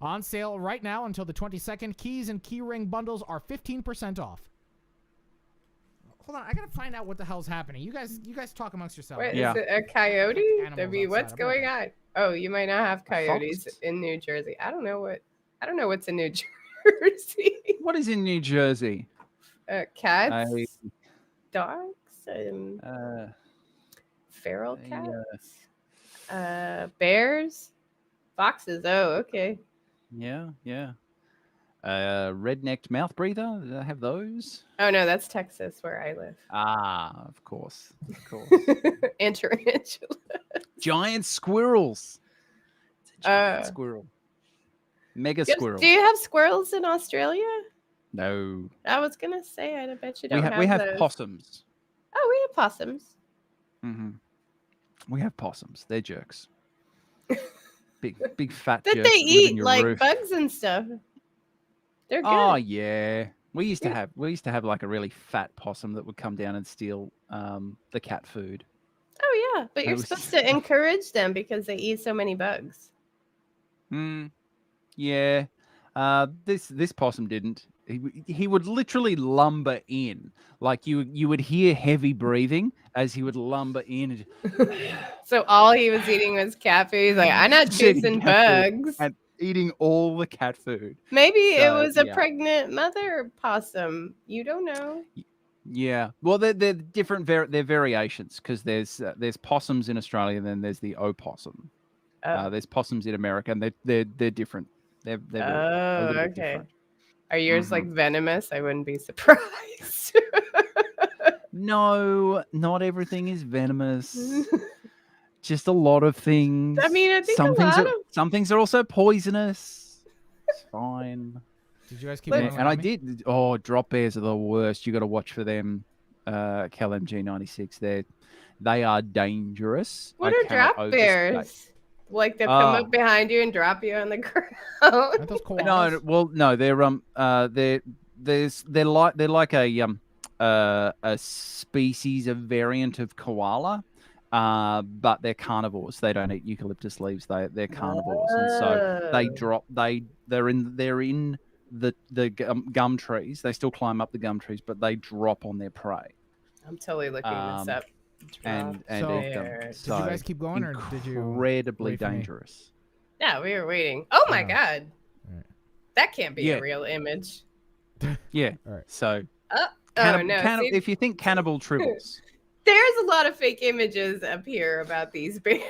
On sale right now until the 22nd, keys and keyring bundles are 15% off. Hold on, I gotta find out what the hell's happening. You guys talk amongst yourselves. What, Yeah. Is it a coyote? Animals W, what's outside. going on? Oh, you might not have coyotes fox? in New Jersey. I don't know what's in New Jersey. What is in New Jersey? Cats, I- dogs, feral I, cats, bears, foxes. Oh, okay. Yeah. Red-necked mouth breather. Do I have those? Oh no, that's Texas where I live. Ah, of course. And tarantula. Giant squirrels. It's a giant squirrel. Mega squirrel. Do you have squirrels in Australia? No. I was gonna say, I bet you don't We have those. possums. Oh, we have possums. Mm-hmm. We have possums. They're jerks. Big fat That jerks they that live in eat your like roof. bugs and stuff. They're good. Oh yeah. We used to have like a really fat possum that would come down and steal the cat food. Oh yeah, but That you're was- supposed to encourage them because they eat so many bugs. Yeah. This possum didn't. He would literally lumber in. Like you would hear heavy breathing as he would lumber in. So all he was eating was cat food. He's like, I'm not Just eating chasing cat food bugs. and eating all the cat food. Maybe it So, was a yeah. pregnant mother possum. You don't know. Yeah. Well, they're different. They're variations because there's possums in Australia, and then there's the opossum. There's possums in America, and they're different. They're a little bit Okay. different. Are yours like venomous? I wouldn't be surprised. No, not everything is venomous. Just a lot of things. I mean, I think some things are also poisonous. It's fine. Did you guys keep But- going? And I did. Oh, drop bears are the worst. You got to watch for them. KLMG 96. They are dangerous. What I are cannot drop overstate. bears? Like they come Oh. up behind you and drop you on the ground. Aren't those koalas? No, well, no, they're like a species, a variant of koala, but they're carnivores. They don't eat eucalyptus leaves. They're carnivores, and so they Oh. drop. They're in the gum trees. They still climb up the gum trees, but they drop on their prey I'm totally looking this up. and So- eat them. Did Did So you guys keep going, or did you? incredibly wait for me? dangerous. Yeah, we were waiting. Oh my Oh. God. Alright. That can't be Yeah. a real image. Yeah. All right. So Oh no. See, if you think cannibal tribbles. there's a lot of fake images up here about these bears.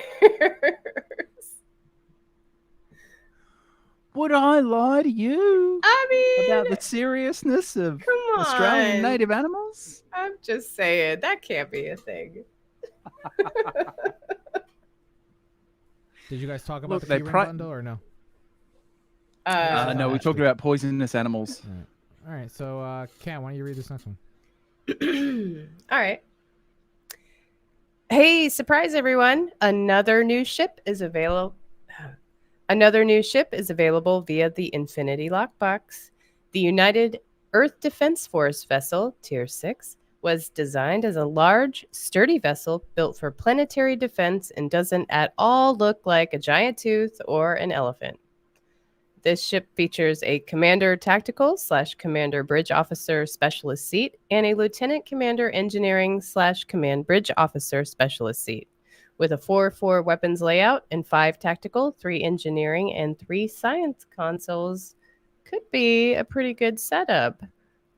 Would I lie to you I mean, about the seriousness of come on. Australian native animals? I'm just saying that can't be a thing. Did you guys talk about Look, the they keyring pri- bundle or no? No, we talked about poisonous animals. All right. So, Kat, why don't you read this next one? All right. Hey, surprise everyone. Another new ship is available via the Infinity Lockbox. The United Earth Defense Force vessel, Tier 6, was designed as a large, sturdy vessel built for planetary defense and doesn't at all look like a giant tooth or an elephant. This ship features a Commander Tactical / Commander Bridge Officer Specialist seat and a Lieutenant Commander Engineering / Command Bridge Officer Specialist seat, with a 4-4 weapons layout and 5 tactical, 3 engineering, and 3 science consoles. Could be a pretty good setup.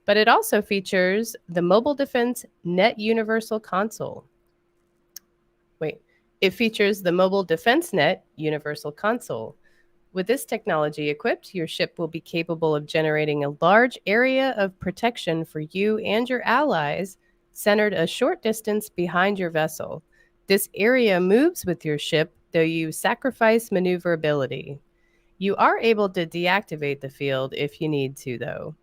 But it also features the Mobile Defense Net Universal Console. It features the Mobile Defense Net Universal Console. With this technology equipped, your ship will be capable of generating a large area of protection for you and your allies, centered a short distance behind your vessel. This area moves with your ship, though you sacrifice maneuverability. You are able to deactivate the field if you need to, though.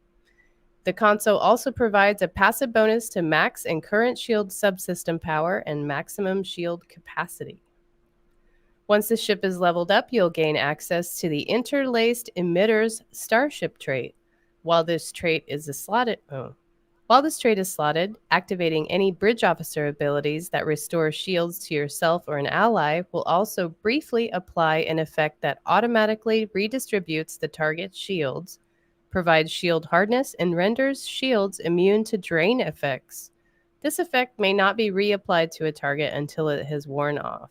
The console also provides a passive bonus to max and current shield subsystem power and maximum shield capacity. Once the ship is leveled up, you'll gain access to the Interlaced Emitters Starship trait. While this trait is slotted, activating any bridge officer abilities that restore shields to yourself or an ally will also briefly apply an effect that automatically redistributes the target's shields, provides shield hardness, and renders shields immune to drain effects. This effect may not be reapplied to a target until it has worn off.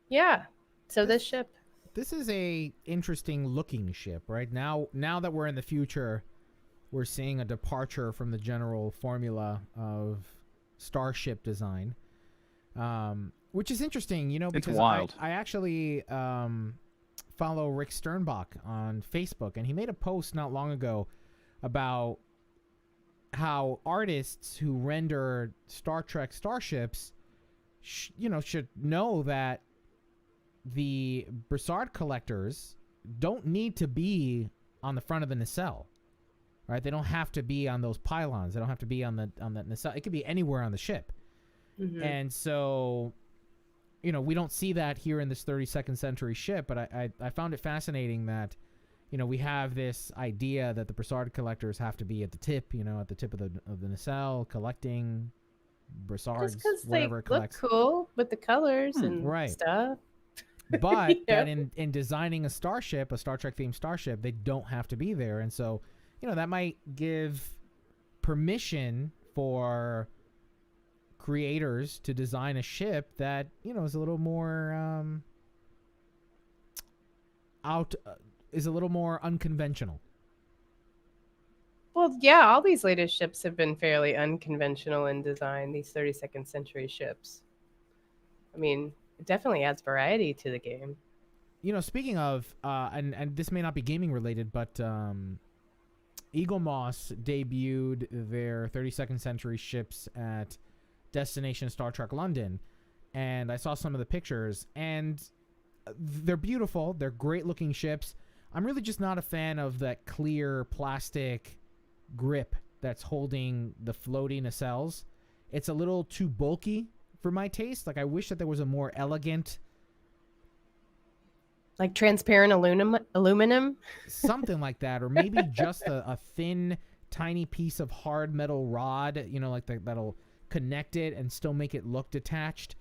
Yeah, so this ship. This is a interesting looking ship, right? Now that we're in the future, we're seeing a departure from the general formula of starship design, which is interesting, because it's wild. I actually follow Rick Sternbach on Facebook, and he made a post not long ago about how artists who render Star Trek starships, should know that the Broussard collectors don't need to be on the front of the nacelle, right? They don't have to be on those pylons. They don't have to be on that nacelle. It could be anywhere on the ship. Mm-hmm. And so, we don't see that here in this 32nd century ship, but I found it fascinating that, we have this idea that the Broussard collectors have to be at the tip, at the tip of the nacelle, collecting Broussards, whatever it collects. Look cool with the colors and stuff. But that in designing a starship, a Star Trek themed starship, they don't have to be there. And so, that might give permission for creators to design a ship that, is a little more is a little more unconventional. Well, yeah, all these latest ships have been fairly unconventional in design, these 32nd century ships. I mean, it definitely adds variety to the game. Speaking of, and this may not be gaming related, but Eagle Moss debuted their 32nd century ships at Destination Star Trek London, and I saw some of the pictures, and they're beautiful. They're great looking ships. I'm really just not a fan of that clear plastic grip that's holding the floating nacelles. It's a little too bulky for my taste. Like, I wish that there was a more elegant, like transparent aluminum, something like that, or maybe just a thin, tiny piece of hard metal rod, that'll connect it and still make it look detached.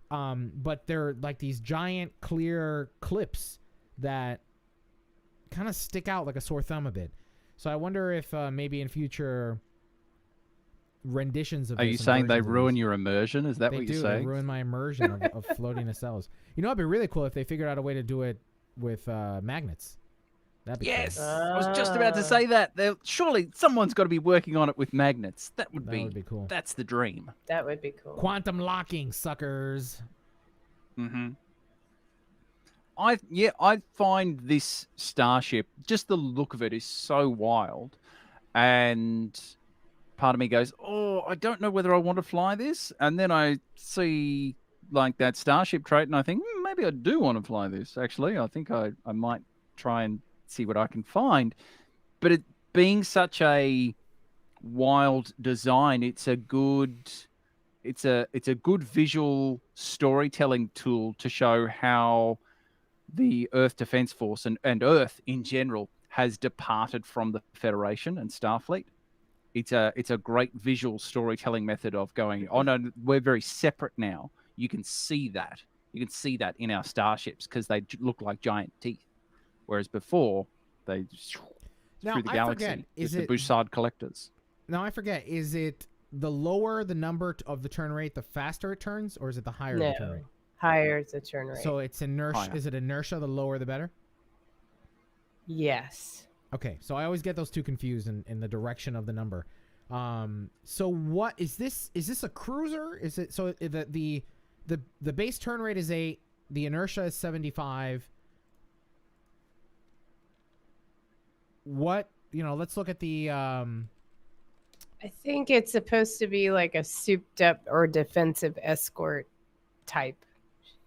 But they're like these giant clear clips that kind of stick out like a sore thumb a bit. So I wonder if maybe in future renditions of Are you saying they ruin your immersion? Is that what you're saying? They ruin my immersion of floating nacelles. It'd be really cool if they figured out a way to do it with magnets. That'd be yes, cool. I was just about to say that. Surely someone's got to be working on it with magnets. That would be cool. That's the dream. That would be cool. Quantum locking, suckers. Mm-hmm. I find this starship, just the look of it is so wild, and part of me goes, oh, I don't know whether I want to fly this, and then I see like that starship trait, and I think maybe I do want to fly this. Actually, I think I might try and see what I can find. But it being such a wild design, it's a good visual storytelling tool to show how the Earth Defense Force and Earth in general has departed from the Federation and Starfleet. It's a great visual storytelling method of going, oh no, we're very separate now. You can see that. You can see that in our starships because they look like giant teeth, whereas before they Now, through the I galaxy forget, with is the it Boussard collectors. now I forget, is it the lower the number of the turn rate, the faster it turns, or is it the higher the turn No, rate? higher is the turn rate. So it's inertia. Higher. Is it inertia? The lower the better. Yes. Okay, so I always get those two confused in the direction of the number. So what is this? Is this a cruiser? Is it so the base turn rate is 8, the inertia is 75. What, let's look at the I think it's supposed to be like a souped up or defensive escort type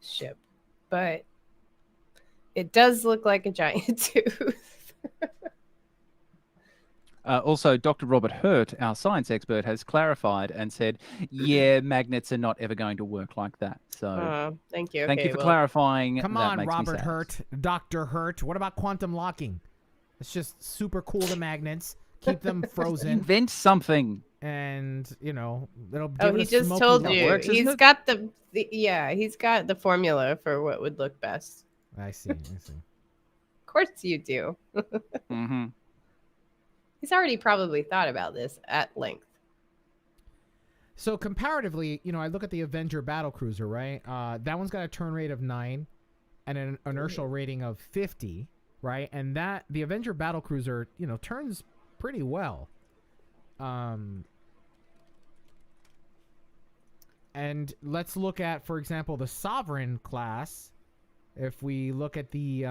ship, but it does look like a giant tooth. Also, Dr. Robert Hurt, our science expert, has clarified and said, yeah, magnets are not ever going to work like that. So Thank you. thank Okay, you for well, clarifying. come That on, makes me Robert sad. Hurt, Dr. Hurt. What about quantum locking? It's just super cool, the magnets. Keep them frozen. Invent something. And, it'll give Oh, it he a just smoky told look. you. works, isn't He's it? got he's got the formula for what would look best. I see. Of course you do. Mm-hmm. He's already probably thought about this at length. So comparatively, I look at the Avenger battlecruiser, right? That one's got a turn rate of 9 and an inertial rating of 50, right? And the Avenger battlecruiser, turns pretty well. And let's look at, for example, the Sovereign class. If we look at the,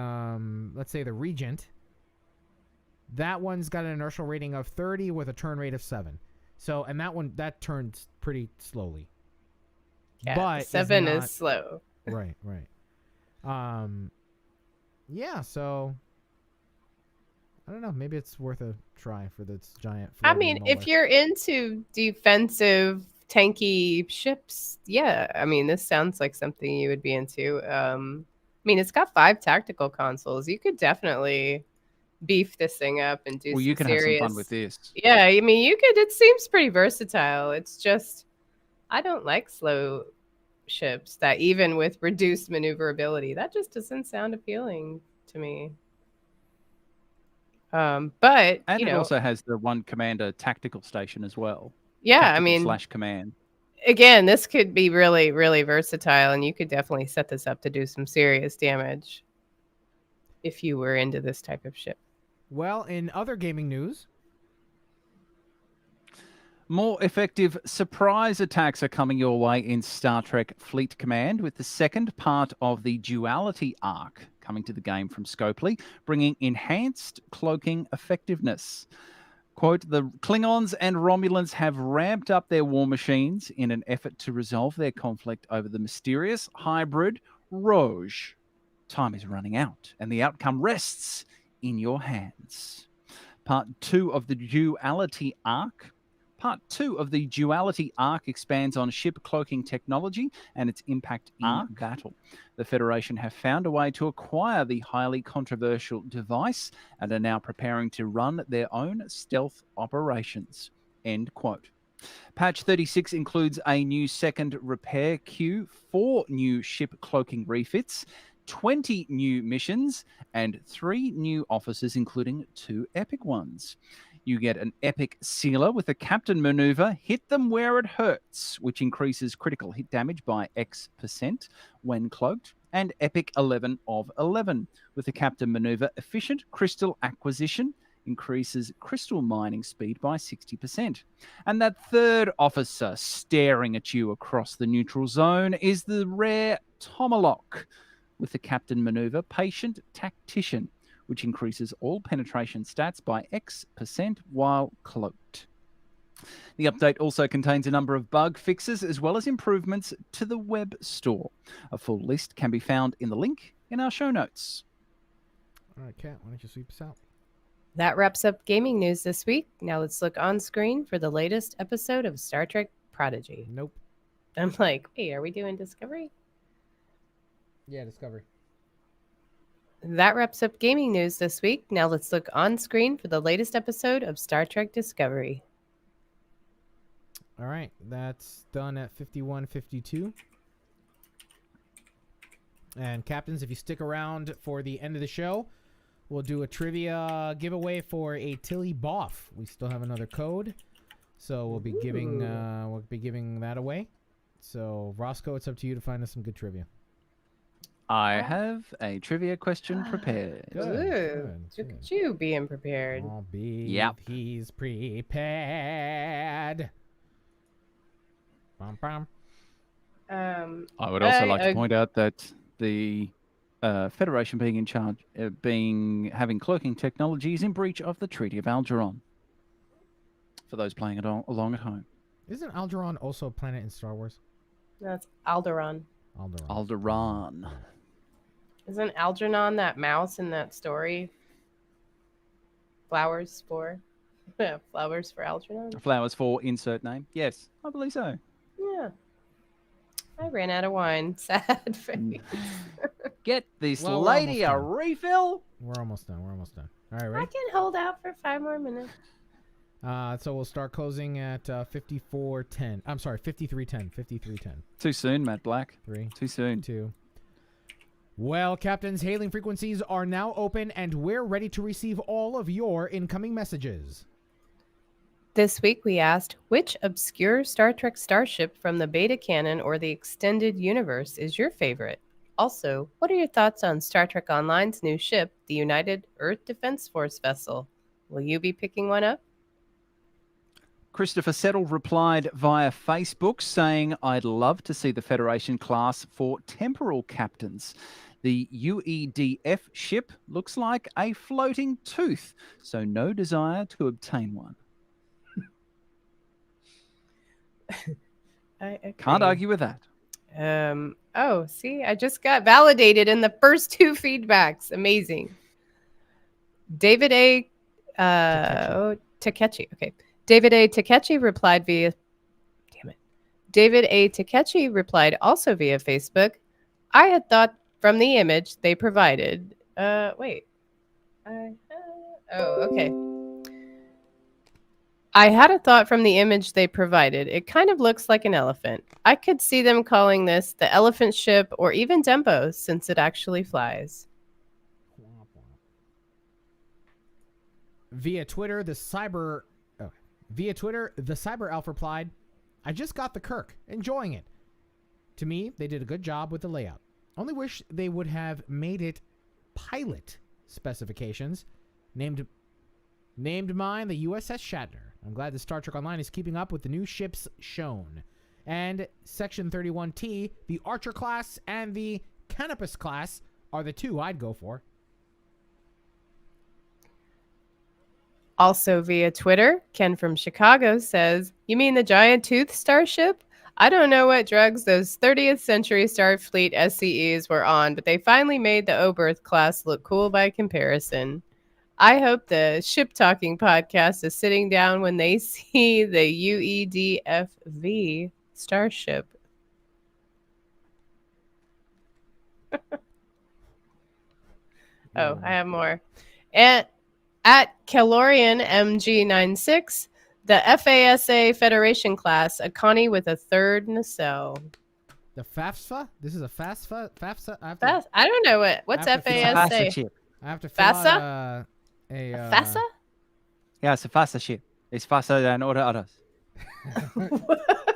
let's say the Regent, that one's got an inertial rating of 30 with a turn rate of 7. So, and that turns pretty slowly. Yeah, but 7 not, is slow. Right. Yeah, so I don't know. Maybe it's worth a try for this giant. I mean, if you're into defensive tanky ships, yeah. I mean, this sounds like something you would be into. I mean, it's got 5 tactical consoles. You could definitely beef this thing up and do Well, some you can serious... have some fun with this. Yeah, I mean, you could. It seems pretty versatile. It's just, I don't like slow ships that even with reduced maneuverability, that just doesn't sound appealing to me. But And it also has the one commander tactical station as well. Yeah, Tactical I mean, /command. Again, this could be really, really versatile, and you could definitely set this up to do some serious damage if you were into this type of ship. Well, in other gaming news, more effective surprise attacks are coming your way in Star Trek Fleet Command, with the second part of the Duality arc coming to the game from Scopely, bringing enhanced cloaking effectiveness. Quote, the Klingons and Romulans have ramped up their war machines in an effort to resolve their conflict over the mysterious hybrid Rouge. Time is running out, and the outcome rests in your hands. Part 2 of the Duality arc. Part 2 of the Duality arc expands on ship cloaking technology and its impact in battle. The Federation have found a way to acquire the highly controversial device and are now preparing to run their own stealth operations. End quote. Patch 36 includes a new second repair queue, 4 new ship cloaking refits, 20 new missions, and 3 new officers, including 2 epic ones. You get an epic sealer with a captain maneuver, hit them where it hurts, which increases critical hit damage by X% when cloaked, and epic 11 of 11 with the captain maneuver, efficient crystal acquisition, increases crystal mining speed by 60%. And that third officer staring at you across the neutral zone is the rare Tomahawk with the captain maneuver, patient tactician, which increases all penetration stats by X% while cloaked. The update also contains a number of bug fixes as well as improvements to the web store. A full list can be found in the link in our show notes. all right, Kat, why don't you sweep us out? That wraps up gaming news this week. Now let's look on screen for the latest episode of Star Trek Prodigy. Nope. I'm like, wait, are we doing Discovery? Yeah, Discovery. That wraps up gaming news this week. Now let's look on screen for the latest episode of Star Trek Discovery. All right, that's done at 51:52. And captains, if you stick around for the end of the show, we'll do a trivia giveaway for a Tilly Boff. We still have another code, so we'll be giving that away. So Roscoe, it's up to you to find us some good trivia. I have a trivia question prepared. Ooh, look at you being prepared. Yep. He's prepared. Bum, bum. I would also like to point out that the Federation being in charge, having cloaking technology is in breach of the Treaty of Algeron. For those playing it along at home. Isn't Algeron also a planet in Star Wars? That's Alderaan. Alderaan. Isn't Algernon that mouse in that story? Flowers for Algernon? Flowers for insert name. Yes, I believe so. Yeah. I ran out of wine. Sad face. Get this Well, we're lady a almost done. refill. We're almost done. All right, I ready? can hold out for 5 more minutes. So we'll start closing at 54:10. I'm sorry, 53:10. 53:10. Too soon, Matt Black. 3, Too soon. 2. Well, captains, hailing frequencies are now open, and we're ready to receive all of your incoming messages. This week we asked, which obscure Star Trek starship from the beta canon or the extended universe is your favorite? Also, what are your thoughts on Star Trek Online's new ship, the United Earth Defense Force vessel? Will you be picking one up? Christopher Settle replied via Facebook saying, I'd love to see the Federation class for temporal captains. The UEDF ship looks like a floating tooth, so no desire to obtain one. I agree. Can't argue with that. Oh, see, I just got validated in the first 2 feedbacks. Amazing. David A. Takechi. Okay. David A. Takechi replied via. Damn it. David A. Takechi replied also via Facebook. I had thought from the image they provided. Wait. Okay. I had a thought from the image they provided. It kind of looks like an elephant. I could see them calling this the elephant ship or even Dembo since it actually flies. Via Twitter, the Cyber Elf replied, I just got the Kirk, enjoying it. To me, they did a good job with the layout. Only wish they would have made it pilot specifications. Named mine the USS Shatner. I'm glad the Star Trek Online is keeping up with the new ships shown. And Section 31T, the Archer class and the Canopus class are the 2 I'd go for. Also via Twitter, Ken from Chicago says, you mean the giant tooth starship? I don't know what drugs those 30th Century Starfleet SCEs were on, but they finally made the Oberth class look cool by comparison. I hope the Ship Talking podcast is sitting down when they see the UEDFV starship. Oh, I have more. And at Calorian MG96, the FASA Federation class, a Connie with a 3rd nacelle. The FAFSA? This is a FAFSA? FAFSA? I don't know what's I have to fill It's a out- FASA FASA. ship. I have to fill FAFSA? out FASA? Yeah, it's a FASA ship. It's faster than all the others.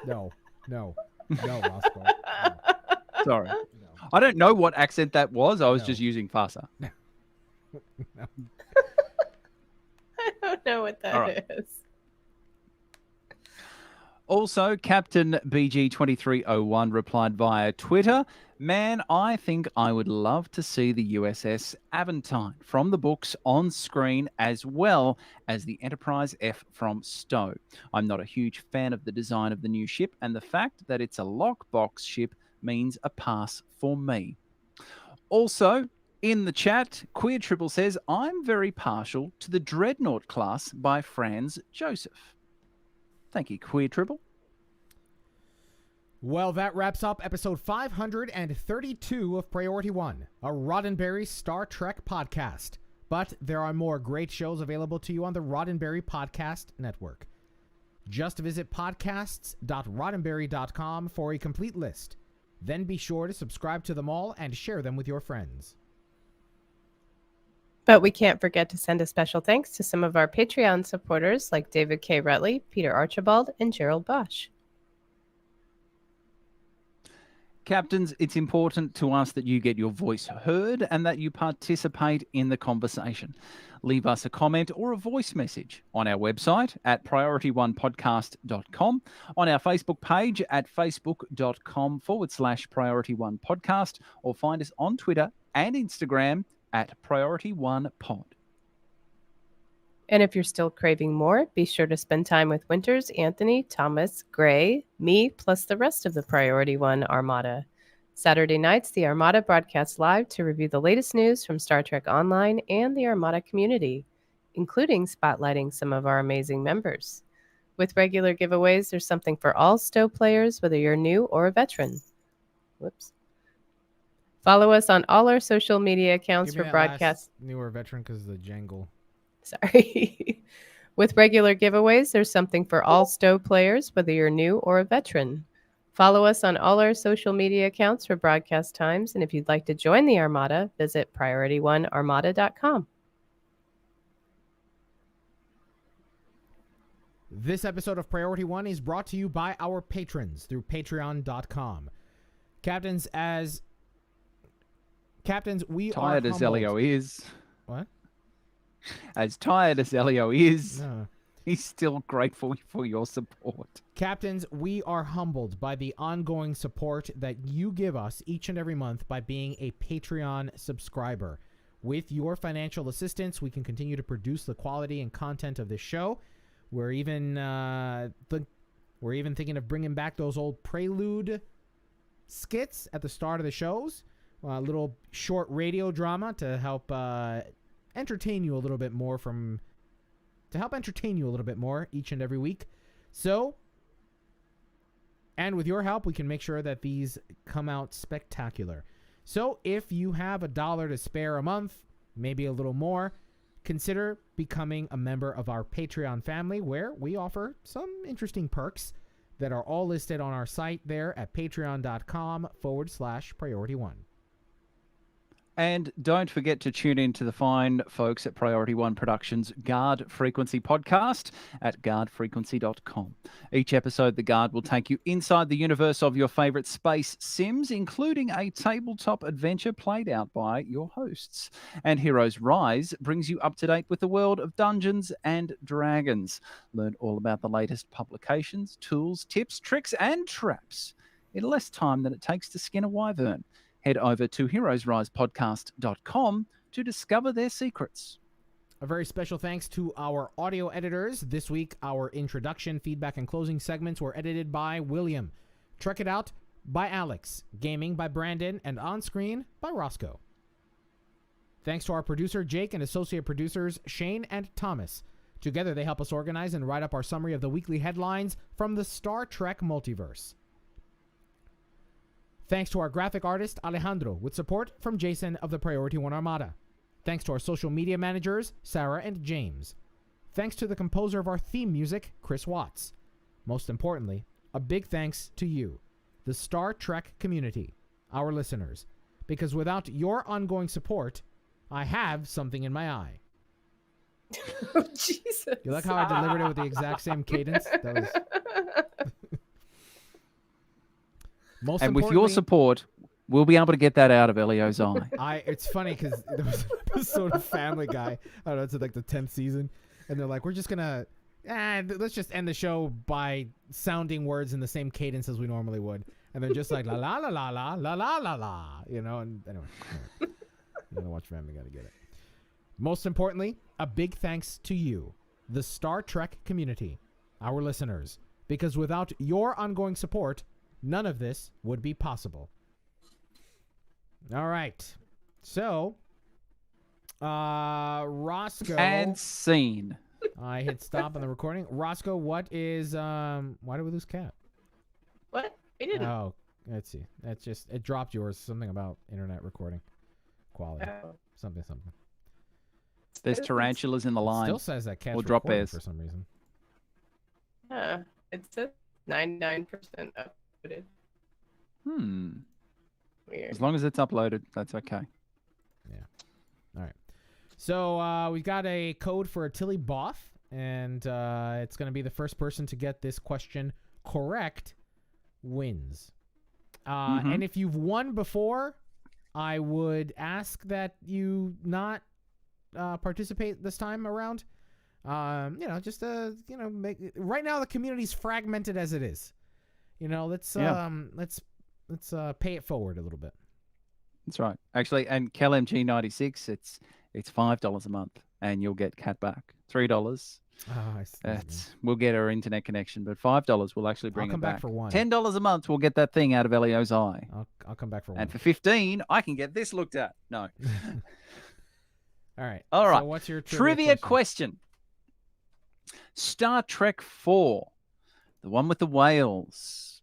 No, Roscoe. No. Sorry. No. I don't know what accent that was. I was No. just using FASA. No. I don't know what that is. All right. Also, Captain BG2301 replied via Twitter, man, I think I would love to see the USS Aventine from the books on screen as well as the Enterprise F from Stowe. I'm not a huge fan of the design of the new ship, and the fact that it's a lockbox ship means a pass for me. Also, in the chat, Queer Triple says, I'm very partial to the Dreadnought class by Franz Joseph. Thank you, Queer Triple. Well, that wraps up episode 532 of Priority One, a Roddenberry Star Trek podcast. But there are more great shows available to you on the Roddenberry Podcast Network. Just visit podcasts.roddenberry.com for a complete list. Then be sure to subscribe to them all and share them with your friends. But we can't forget to send a special thanks to some of our Patreon supporters like David K. Rutley, Peter Archibald, and Gerald Bosch. Captains, it's important to us that you get your voice heard and that you participate in the conversation. Leave us a comment or a voice message on our website at priorityonepodcast.com, on our Facebook page at facebook.com/priorityonepodcast, or find us on Twitter and Instagram at PriorityOnePod. And if you're still craving more, be sure to spend time with Winters, Anthony, Thomas, Gray, me, plus the rest of the Priority One Armada. Saturday nights, the Armada broadcasts live to review the latest news from Star Trek Online and the Armada community, including spotlighting some of our amazing members. With regular giveaways, there's something for all STO players, whether you're new or a veteran. Whoops. Follow us on all our social media accounts for broadcasts. Newer veteran because of the jangle. Sorry. With regular giveaways, there's something for all STO players, whether you're new or a veteran. Follow us on all our social media accounts for broadcast times, and if you'd like to join the Armada, visit PriorityOneArmada.com. This episode of Priority One is brought to you by our patrons through Patreon.com. Captains, we tired are as Elio is. What? As tired as Elio is, No. he's still grateful for your support. Captains, we are humbled by the ongoing support that you give us each and every month by being a Patreon subscriber. With your financial assistance, we can continue to produce the quality and content of this show. We're even thinking of bringing back those old prelude skits at the start of the shows. A little short radio drama to help entertain you a little bit more each and every week. So, and with your help, we can make sure that these come out spectacular. So if you have $1 to spare a month, maybe a little more, consider becoming a member of our Patreon family, where we offer some interesting perks that are all listed on our site there at patreon.com/priority1. And don't forget to tune in to the fine folks at Priority One Productions' Guard Frequency podcast at guardfrequency.com. Each episode, the Guard will take you inside the universe of your favorite space sims, including a tabletop adventure played out by your hosts. And Heroes Rise brings you up to date with the world of Dungeons and Dragons. Learn all about the latest publications, tools, tips, tricks, and traps in less time than it takes to skin a wyvern. Head over to heroesrisepodcast.com to discover their secrets. A very special thanks to our audio editors. This week, our introduction, feedback, and closing segments were edited by William. Trek It Out by Alex. Gaming by Brandon. And On Screen by Roscoe. Thanks to our producer, Jake, and associate producers, Shane and Thomas. Together, they help us organize and write up our summary of the weekly headlines from the Star Trek multiverse. Thanks to our graphic artist, Alejandro, with support from Jason of the Priority One Armada. Thanks to our social media managers, Sarah and James. Thanks to the composer of our theme music, Chris Watts. Most importantly, a big thanks to you, the Star Trek community, our listeners, because without your ongoing support, I have something in my eye. Oh, Jesus. You like how I delivered it with the exact same cadence? That was... And with your support, we'll be able to get that out of Elio's eye. It's funny because there was an episode of Family Guy. I don't know, it's like the 10th season. And they're like, we're just going to, let's just end the show by sounding words in the same cadence as we normally would. And they're just like, la la la la la la la la la. You know, and anyway. You're going to watch Family Guy to get it. Most importantly, a big thanks to you, the Star Trek community, our listeners. Because without your ongoing support, none of this would be possible. All right. So, Roscoe. And scene. I hit stop on the recording. Roscoe, what is, why did we lose Cat? What? We didn't. Oh, let's see. That's just, it dropped yours. Something about internet recording quality. Oh. Something. There's tarantulas in the line. Still says that Cat's Or drop recording bears. for some reason. Yeah, it says 99% uploaded. Weird. As long as it's uploaded, that's okay. All right. So we've got a code for a Tilly Boff, and it's going to be the first person to get this question correct wins. And if you've won before, I would ask that you not participate this time around. Just right now the community's fragmented as it is. Let's pay it forward a little bit. That's right. Actually, and CalMG96, it's $5 a month, and you'll get Cat back. $3. I see. We'll get her internet connection, but $5 will actually bring I'll come it back. back for one. $10 a month, we'll get that thing out of Elio's eye. I'll come back for one. And for $15, I can get this looked at. No. All right. So what's your trivia question? Star Trek 4, the one with the whales.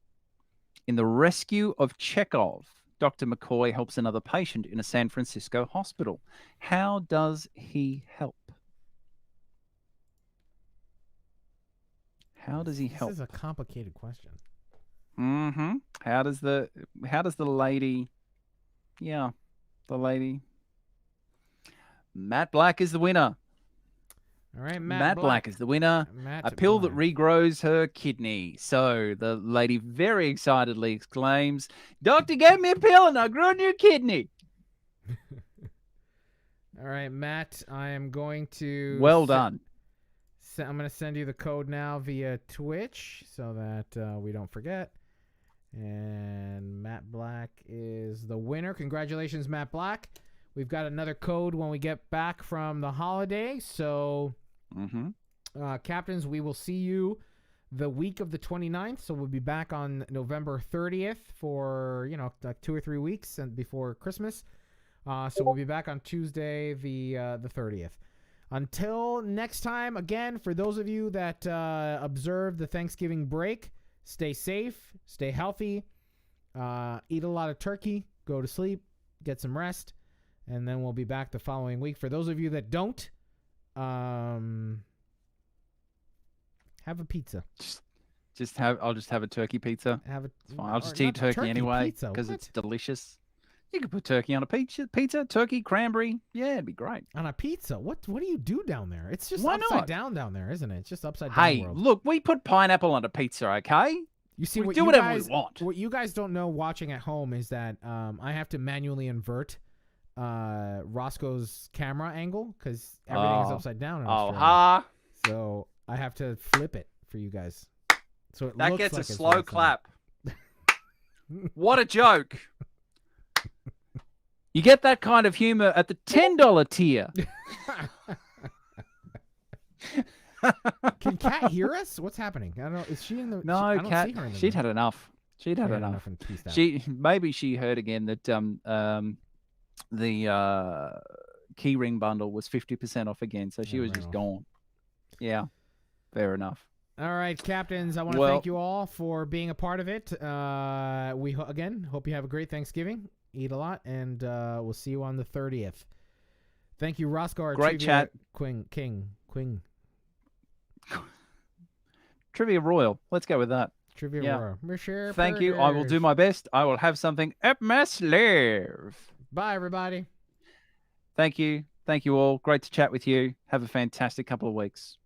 In the rescue of Chekhov, Dr. McCoy helps another patient in a San Francisco hospital. How does he help? How does he help? This is a complicated question. How does the lady? Yeah, the lady. Matt Black is the winner. All right, Matt Black is the winner. A pill that regrows her kidney. So the lady very excitedly exclaims, "Doctor gave me a pill and I grew a new kidney." All right, Matt, I am going to... Well done. I'm going to send you the code now via Twitch so that we don't forget. And Matt Black is the winner. Congratulations, Matt Black. We've got another code when we get back from the holiday. So, captains, we will see you the week of the 29th. So we'll be back on November 30th for, like 2 or 3 weeks and before Christmas. So we'll be back on Tuesday, the 30th. Until next time, again, for those of you that observe the Thanksgiving break, stay safe, stay healthy, eat a lot of turkey, go to sleep, get some rest, and then we'll be back the following week. For those of you that don't, have a pizza. I'll just have a turkey pizza. It's fine. I'll just eat turkey anyway because it's delicious. You could put turkey on a pizza, turkey, cranberry. Yeah, it'd be great. On a pizza? What do you do down there? It's just Why upside not? down there, isn't it? It's just upside down. Hey, world. look, we put pineapple on a pizza, okay? You see, we what do you whatever guys, we want. What you guys don't know watching at home is that I have to manually invert Roscoe's camera angle because everything is upside down in Australia. So I have to flip it for you guys. So it that looks gets like a it's slow right clap. What a joke. You get that kind of humor at the $10 tier. Can Kat hear us? What's happening? I don't know. Is she in the? No, I don't Kat. see her in the She'd had enough. She'd had enough. And peaced out. Maybe she heard again that the keyring bundle was 50% off again, so she was just gone. Yeah, fair enough. All right, captains. I want to thank you all for being a part of it. We again hope you have a great Thanksgiving. Eat a lot, and we'll see you on the 30th. Thank you, Roscoe. Our Great trivia chat. King. Trivia Royal. Let's go with that. Trivia Royal. Monsieur Thank you. I will do my best. I will have something up my sleeve. Bye, everybody. Thank you. Thank you all. Great to chat with you. Have a fantastic couple of weeks.